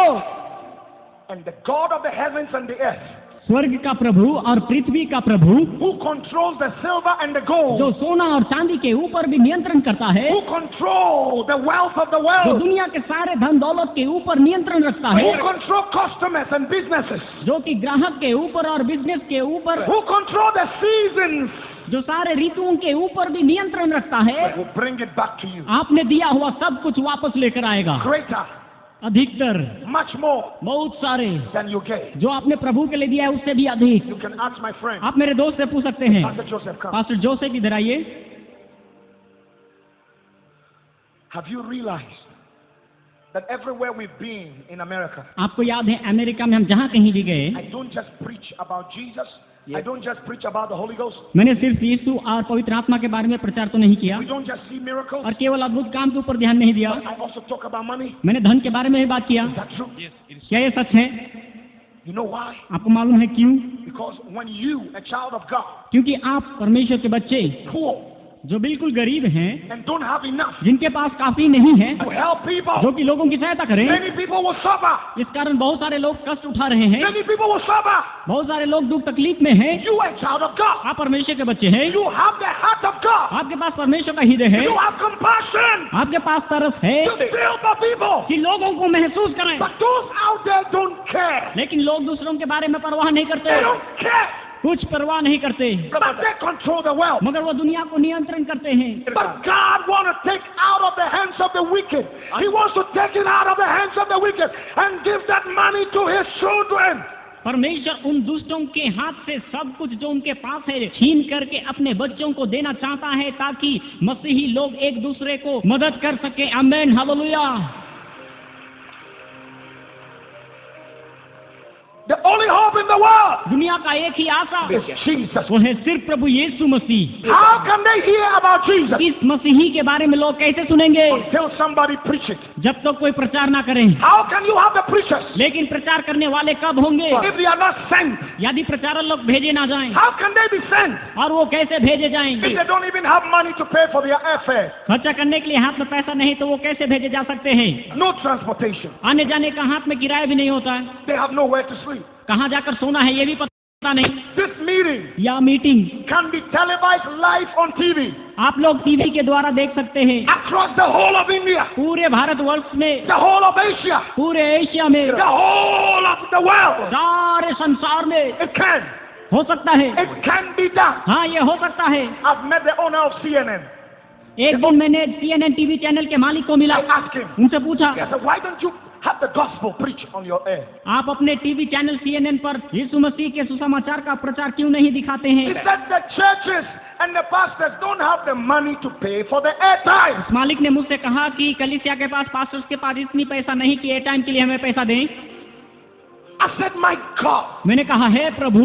And the God of the heavens and the earth, स्वर्ग का प्रभु और पृथ्वी का प्रभु, who controls the silver and the gold, जो सोना और चांदी के ऊपर भी नियंत्रण करता है, who control the wealth of the जो world, दुनिया के सारे धन दौलत के ऊपर नियंत्रण रखता who है, control customers and businesses, जो कि ग्राहक के ऊपर और बिजनेस के ऊपर, who control the seasons, जो सारे ऋतुओं के ऊपर भी नियंत्रण रखता है, will bring it back to you. आपने दिया हुआ सब कुछ वापस लेकर आएगा। Greater, अधिकतर, much more बहुत सारे, than you gave. जो आपने प्रभु के लिए दिया है उससे भी अधिक। You can ask my friend, आप मेरे दोस्त से पूछ सकते हैं। Pastor Joseph, come. Pastor Joseph इधर आइए। Have you realized that everywhere we've been in America, आपको याद है अमेरिका में हम जहाँ कहीं भी गए, I don't just preach about Jesus, I don't just preach about the Holy Ghost, मैंने सिर्फ यीशु और पवित्र आत्मा के बारे में प्रचार तो नहीं किया we don't just see miracles, और केवल अद्भुत काम के ऊपर ध्यान नहीं दिया, I also talk about money. मैंने धन के बारे में भी बात किया। Is that true? क्या ये सच है? You know why? आपको मालूम है क्यों? Because when you, a child of God, क्योंकि आप परमेश्वर के बच्चे poor जो बिल्कुल गरीब हैं, and don't have enough जिनके पास काफी नहीं है, to help people, जो कि लोगों की सहायता करें, many people will suffer. इस कारण बहुत सारे लोग कष्ट उठा रहे हैं, Many people will suffer. बहुत सारे लोग दुख तकलीफ में हैं। You, a child of God, आप परमेश्वर के बच्चे हैं, you have the heart of God. आप आपके पास परमेश्वर का हृदय है, You have compassion आपके पास तरस है to feel for people. कि लोगों को महसूस करें, But those out there don't care. लेकिन लोग दूसरों के बारे में परवाह नहीं करते, They don't care. कुछ परवाह नहीं करते, But they control the world. मगर वो दुनिया को नियंत्रण करते हैं। But God wants to take out of the hands of the wicked. He wants to take it out of the hands of the wicked and give that money to His children. परमेश्वर उन दुष्टों के हाथ से सब कुछ जो उनके पास है छीन करके अपने बच्चों को देना चाहता है, ताकि मसीही लोग एक दूसरे को मदद कर सके। आमीन, hallelujah. The only hope in the world दुनिया का एक ही आशा is Jesus. वो है सिर्फ प्रभु यीशु मसीह। How can they hear about Jesus इस मसीही के बारे में लोग कैसे सुनेंगे until somebody preach it? जब तक कोई प्रचार ना करे। How can you have the preachers लेकिन प्रचार करने वाले कब होंगे if they are not sent? यदि प्रचारक लोग भेजे ना जाएं? How can they be sent और वो कैसे भेजे if जाएंगे? they don't even have money to pay for their airfare? खर्चा करने के लिए हाथ में पैसा नहीं तो वो कैसे भेजे जा सकते हैं? No transportation. आने जाने का हाथ में किराया भी नहीं होता है, They have nowhere to sleep. कहाँ जाकर सोना है ये भी पता नहीं। This meeting या meeting can be televised live on TV आप लोग टीवी के द्वारा देख सकते हैं, across the whole of India, पूरे भारतवर्ष में, the whole of Asia, पूरे एशिया में, the whole of the world. सारे संसार में It can. हो सकता है। It can be done. हाँ, ये हो सकता है। I've met the owner of CNN. एक दिन मैंने CNN टीवी चैनल के मालिक को मिला, I asked him, उनसे पूछा, I said, why don't you have the gospel preached on your air? आप अपने टीवी चैनल CNN पर यीशु मसीह के सुसमाचार का प्रचार क्यों नहीं दिखाते He हैं? said the churches and the pastors don't have the money to pay for the airtime. उस मालिक ने मुझसे कहा कि कलीसिया के पास, पास्टर्स के पास इतनी पैसा नहीं कि एयर टाइम के लिए हमें पैसा दें। I said, my God, मैंने कहा, है प्रभु,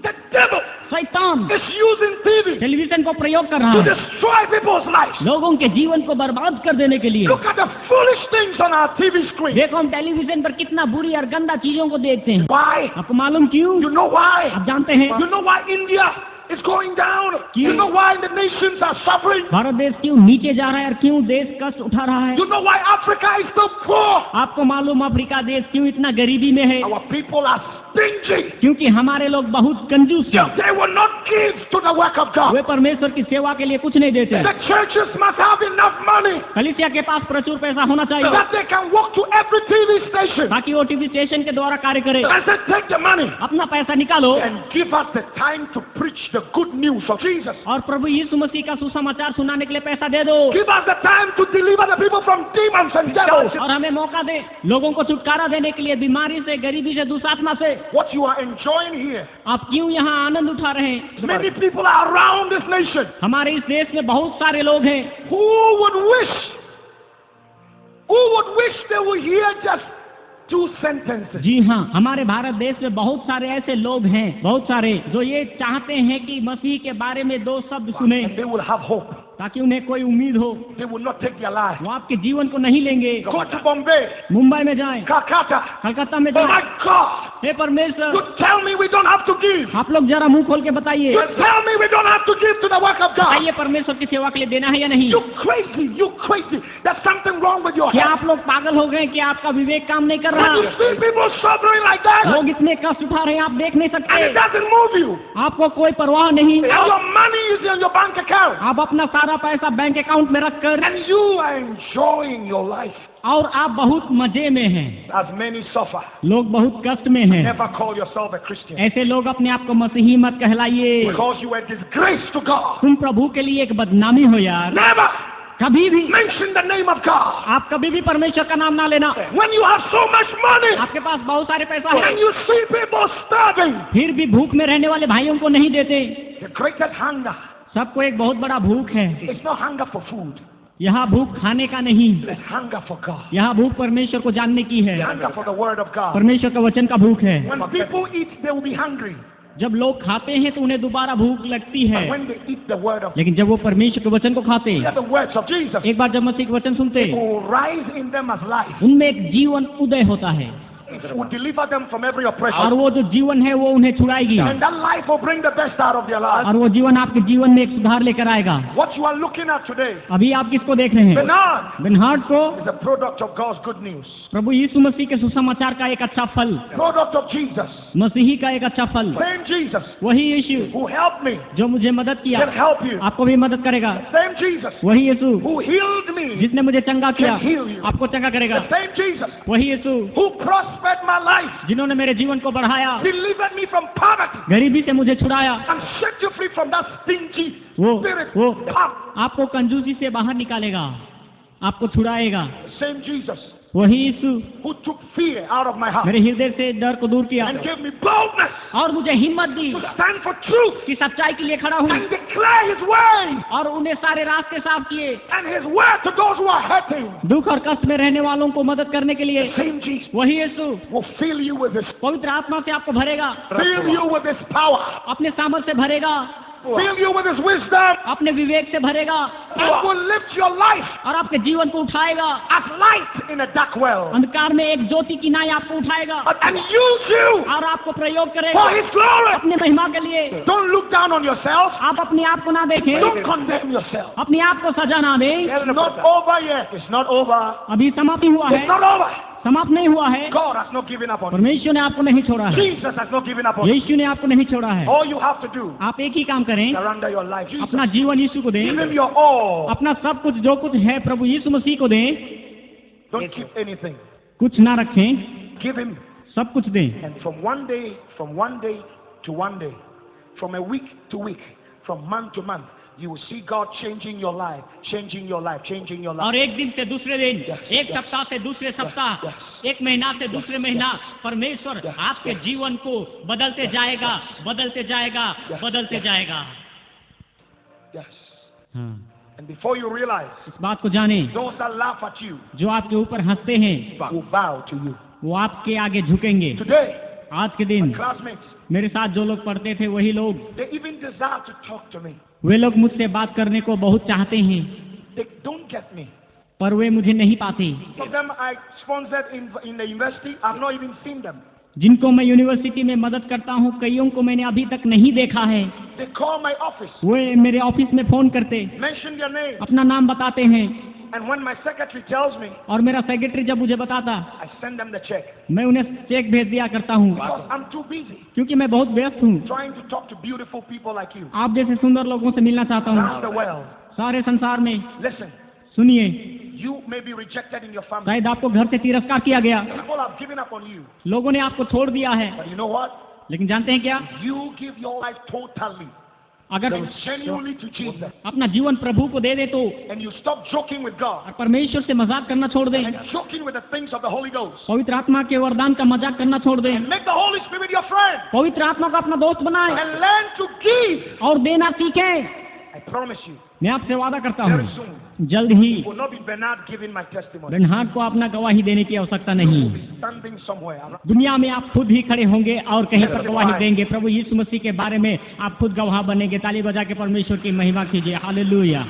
the devil शैतान is using TV टेलीविजन को प्रयोग कर to रहा है destroy people's lives. लोगों के जीवन को बर्बाद कर देने के लिए। Look at the foolish things on our TV screen. देखो हम टेलीविजन पर कितना बुरी और गंदा चीजों को देखते हैं। Why? आपको मालूम क्यों? You know why? आप जानते हैं You know why India is going down? You know why the nations are suffering? Bharat देश क्यों नीचे जा रहा है और क्यों देश कष्ट उठा रहा है? You know why Africa is so poor? आपको मालूम अफ्रीका देश क्यों इतना गरीबी में है? Our people are stingy. क्योंकि हमारे लोग बहुत कंजूस हैं। They will not give to the work of God. वे परमेश्वर की सेवा के लिए कुछ नहीं देते। The churches must have enough money कलीसिया के पास प्रचुर पैसा होना चाहिए that they can walk to every TV station ताकि वो टीवी स्टेशन के द्वारा कार्य करे। and say, take the money अपना पैसा निकालो and give us the time to preach the good news of Jesus. और प्रभु यीशु मसीह का सुसमाचार सुनाने के लिए पैसा दे दो Give us the time to deliver the people from demons and devils. और हमें मौका दे लोगों को छुटकारा देने के लिए, बीमारी से, गरीबी से, दुष्आत्मा से। What you are enjoying here, आप क्यों यहाँ आनंद उठा रहे हैं? many people are around this nation हमारे इस देश में बहुत सारे लोग हैं who would wish they would hear just 2 sentences. जी हाँ, हमारे भारत देश में बहुत सारे ऐसे लोग हैं, बहुत सारे जो ये चाहते हैं कि मसीह के बारे में 2 शब्द सुने And they will have hope. ताकि उन्हें कोई उम्मीद हो। They will not take their life. वो आपके जीवन को नहीं लेंगे। Go to Bombay, मुंबई में जाएं, Calcutta. कलकत्ता में Oh my जाएं। God! हे परमेश्वर, You tell me we don't have to give. आप लोग जरा मुंह खोल के बताइए, You tell me we don't have to give to the work of God. बताइए परमेश्वर की सेवा के लिए देना है या नहीं? You crazy. There's something wrong with your क्या head. आप लोग पागल हो गए कि आपका विवेक काम नहीं कर When you रहा? see people suffering like that, लोग इतने कष्ट उठा रहे हैं, आप देख नहीं and it सकते, doesn't move you, आपको कोई परवाह नहीं। and your money is in your bank account, आप अपना सारा पैसा बैंक अकाउंट में रखकर and you are enjoying your life, और आप बहुत मजे में हैं, as many suffer. लोग बहुत कष्ट में हैं। Never call yourself a Christian ऐसे लोग अपने आप को मसीही मत कहलाइए, because you are a disgrace to God. तुम प्रभु के लिए एक बदनामी हो यार। Never कभी भी mention the name of God. आप कभी भी परमेश्वर का नाम ना लेना। When you have so much money आपके पास बहुत सारे पैसा है, and you see people starving, फिर भी भूख में रहने वाले भाइयों को नहीं देते। the greatest hunger सबको एक बहुत बड़ा भूख है। is not hunger for food, यहाँ भूख खाने का नहीं, it's hunger for God. यहाँ भूख परमेश्वर को जानने की है, Hunger for the word of God. परमेश्वर का वचन का भूख है। When people eat, they will be hungry. जब लोग खाते हैं तो उन्हें दोबारा भूख लगती है, But when they eat the word of लेकिन जब वो परमेश्वर के वचन को खाते, hear the words of Jesus, एक बार जब मसीह के वचन सुनते, it will rise in them as life. उनमें एक जीवन उदय होता है। will deliver them from every oppression. और वो जो जीवन है वो उन्हें छुड़ाएगी, And that life will bring the best out of their lives. और वो जीवन आपके जीवन में एक सुधार लेकर आएगा। What you are looking at today, अभी आप किसको देख रहे हैं? Bernard, बेनहार्ड को is a product of God's good news. प्रभु यीशु मसीह के सुसमाचार का एक अच्छा फल, Product of Jesus. मसीही का एक अच्छा फल। Same Jesus वही यीशु who helped me जो मुझे मदद किया can help you. आपको भी मदद करेगा। Same Jesus वही यीशु who healed me. जिसने मुझे चंगा किया can heal you. आपको चंगा करेगा। The same Jesus वही यीशु who prospered my life, जिन्होंने मेरे जीवन को बढ़ाया, delivered me from poverty, गरीबी से मुझे छुड़ाया, and set you free from that stingy वो spirit. वो Come. आपको कंजूसी से बाहर निकालेगा, आपको छुड़ाएगा। Same Jesus वही यीशु who took fear out of my heart मेरे हृदय से डर को दूर किया and gave me boldness और मुझे हिम्मत दी to stand for truth कि सच्चाई के लिए खड़ा हूँ, and declare His way और उन्हें सारे रास्ते साफ किए, and His word to those who are hurting. दुख और कष्ट में रहने वालों को मदद करने के लिए। Same Jesus वही यीशु will fill you with His, पवित्र आत्मा से आपको भरेगा, fill you with His power, अपने सामर्थ से भरेगा, fill you with His wisdom, अपने विवेक से भरेगा, and will lift your life और आपके जीवन को उठाएगा। as light in a dark world अंधकार में एक ज्योति की नाई आपको उठाएगा and use you और आपको प्रयोग करेगा for His glory. अपने महिमा के लिए। Don't look down on yourself. आप अपने आप को ना देखें, Don't condemn yourself. अपने आप को सजा ना दें। It's not over yet. It's not over. अभी समाप्त नहीं हुआ It's है, not over. समाप्त नहीं हुआ है। God has not given up on you. परमेश्वर ने आपको नहीं छोड़ा है, Jesus has not given up on you. यीशु ने आपको नहीं छोड़ा है। All you have to do, आप एक ही काम करें, surrender your life. Jesus, अपना जीवन यीशु को give Him दें, your all. अपना सब कुछ जो कुछ है प्रभु यीशु मसीह को दें, Don't keep anything. कुछ ना रखें, Give Him. सब कुछ दें। And from one day to one day, from a week to week, from month to month, you will see God changing your life, changing your life, changing your life. और एक दिन से दूसरे दिन, एक yes. सप्ताह से दूसरे सप्ताह, yes. एक महीना से दूसरे महीना, परमेश्वर आपके जीवन को बदलते जाएगा, बदलते जाएगा, बदलते जाएगा। Yes. हाँ, And before you realize, इस बात को जाने, those that laugh at you जो आपके ऊपर हंसते हैं will bow to you. वो आपके आगे झुकेंगे। Today, आज के दिन classmates, मेरे साथ जो लोग पढ़ते थे वही लोग, they even desire to talk to me. वे लोग मुझसे बात करने को बहुत चाहते हैं, They don't get me. पर वे मुझे नहीं पाते। Some of them I sponsored in the university. I've not even seen them. जिनको मैं यूनिवर्सिटी में मदद करता हूँ, कईयों को मैंने अभी तक नहीं देखा है। They call my office, वे मेरे ऑफिस में फोन करते, mention their name, अपना नाम बताते हैं, and when my secretary tells me, और मेरा सेक्रेटरी जब मुझे बताता, I send them the check. मैं उन्हें चेक भेज दिया करता हूँ, Because I'm too busy क्योंकि मैं बहुत व्यस्त हूँ। trying to talk to beautiful people like you आप जैसे सुंदर लोगों से मिलना चाहता around हूँ the world. सारे संसार में। Listen, सुनिए, you may be rejected in your family. शायद आपको घर से तिरस्कार किया गया, People have given up on you. लोगों ने आपको छोड़ दिया है, But you know what? लेकिन जानते हैं क्या? You give your life totally, अगर genuinely to Jesus, अपना जीवन प्रभु को दे दे तो, and you stop joking with God और परमेश्वर से मजाक करना छोड़ दें, and joking with the things of the Holy Ghost, पवित्र आत्मा के वरदान का मजाक करना छोड़ दें, and make the Holy Spirit your friend, पवित्र आत्मा को अपना दोस्त बनाएं and learn to give. और देना सीखें। I promise you, मैं आपसे वादा करता very हूँ, soon, जल्द ही it will not be Bernard giving my testimony. बेनहार्ड को अपना गवाही देने की आवश्यकता नहीं। You will be standing somewhere. दुनिया में आप खुद ही खड़े होंगे और कहीं पर गवाही देंगे। प्रभु यीशु मसीह के बारे में आप खुद गवाह बनेंगे। ताली बजा के परमेश्वर की महिमा कीजिए। Hallelujah.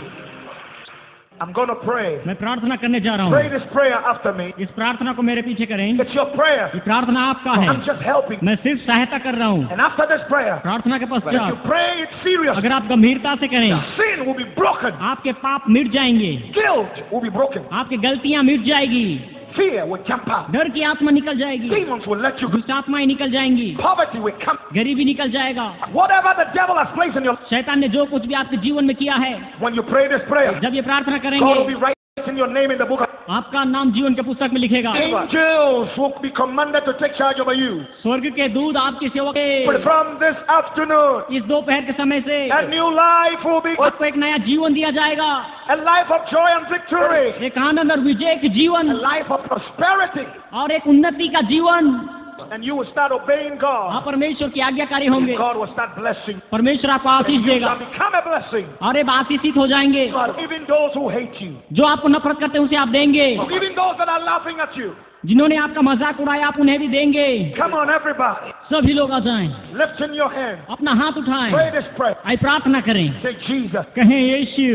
I'm going to pray. मैं प्रार्थना करने जा रहा Pray हूँ, this prayer after me. इस प्रार्थना को मेरे पीछे करें। It's your prayer. ये प्रार्थना आपका है, I'm just helping. मैं सिर्फ सहायता कर रहा हूँ। And after this prayer, प्रार्थना के if you पश्चात pray it serious, अगर आप गंभीरता से करें, sin will be broken. आपके पाप मिट जाएंगे, Guilt will be broken. आपकी गलतियां मिट जाएगी, Fear will jump out. डर की आत्मा निकल जाएगी, Demons will let you go. दुष्ट आत्माएं निकल जाएंगी, Poverty will come. गरीबी निकल जाएगा। Whatever the devil has placed in your life, शैतान ने जो कुछ भी आपके जीवन में किया है, when you pray this prayer, जब ये प्रार्थना God will करेंगे, be writing your name in the book of आपका नाम जीवन के पुस्तक में लिखेगा। angels will be commanded to take charge over you. स्वर्ग के दूत आपकी सेवा But के from this afternoon, इस दोपहर के समय से a new life will be आपको एक नया जीवन दिया जाएगा, a life of joy and victory, एक आनंद और विजय के a जीवन life of prosperity, और एक उन्नति का जीवन। and you will start obeying आप God. परमेश्वर की आज्ञाकारी होंगे, God will start blessing. परमेश्वर आपको आशीष You देगा shall become a blessing. और ये आशीषित हो जाएंगे। Even those who hate you, जो आपको नफरत करते हैं उसे आप देंगे, even those that are laughing at you. जिन्होंने आपका मजाक उड़ाया आप उन्हें भी देंगे। Come on, everybody. सभी लोग आ जाएं, Lift in your hand. अपना हाथ उठाएं, Pray this prayer. आइए प्रार्थना करें। Say, Jesus, कहें यीशु,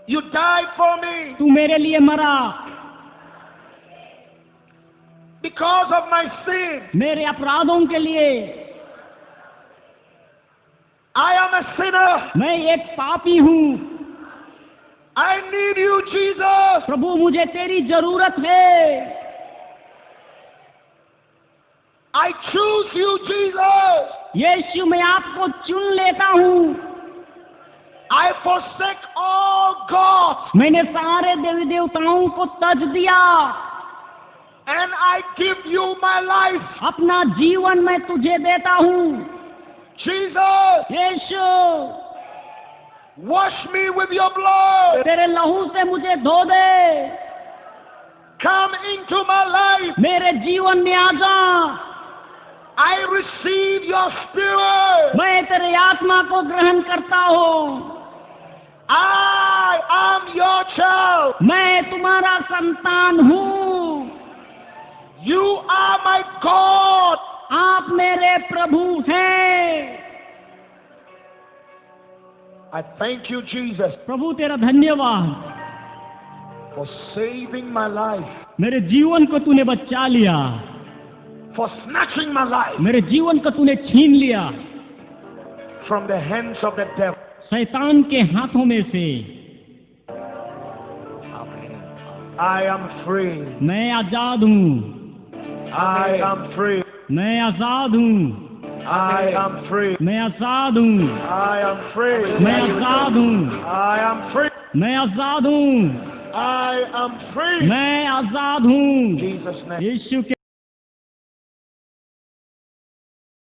you died for me. तू मेरे लिए मरा, because of my sin. मेरे अपराधों के लिए। I am a sinner. मैं एक पापी हूँ। I need you, Jesus. प्रभु मुझे तेरी जरूरत है। I choose you, Jesus. यीशु मैं आपको चुन लेता हूँ। I forsake all gods मैंने सारे देवी देवताओं को तज दिया। and I give you my life. अपना जीवन मैं तुझे देता हूँ। Jesus, Yeshu wash me with your blood. तेरे लहू से मुझे धो दे। Come into my life. मेरे जीवन में आ जा। I receive your spirit. मैं तेरे आत्मा को ग्रहण करता हूँ। I am your child. मैं तुम्हारा संतान हूँ। You are my God. आप मेरे प्रभु हैं। I thank you, Jesus, प्रभु तेरा धन्यवाद, for saving my life, मेरे जीवन को तूने बचा लिया। for snatching my life मेरे जीवन को तूने छीन लिया from the hands of the devil. शैतान के हाथों में से। Amen. I am free. मैं आजाद हूँ। I am free. मैं आजाद हूँ। I am free. मैं आजाद हूँ। I am free. मैं आजाद हूँ। I am free. मैं आजाद हूँ। I am free. मैं आजाद हूँ। Jesus' name. यीशु के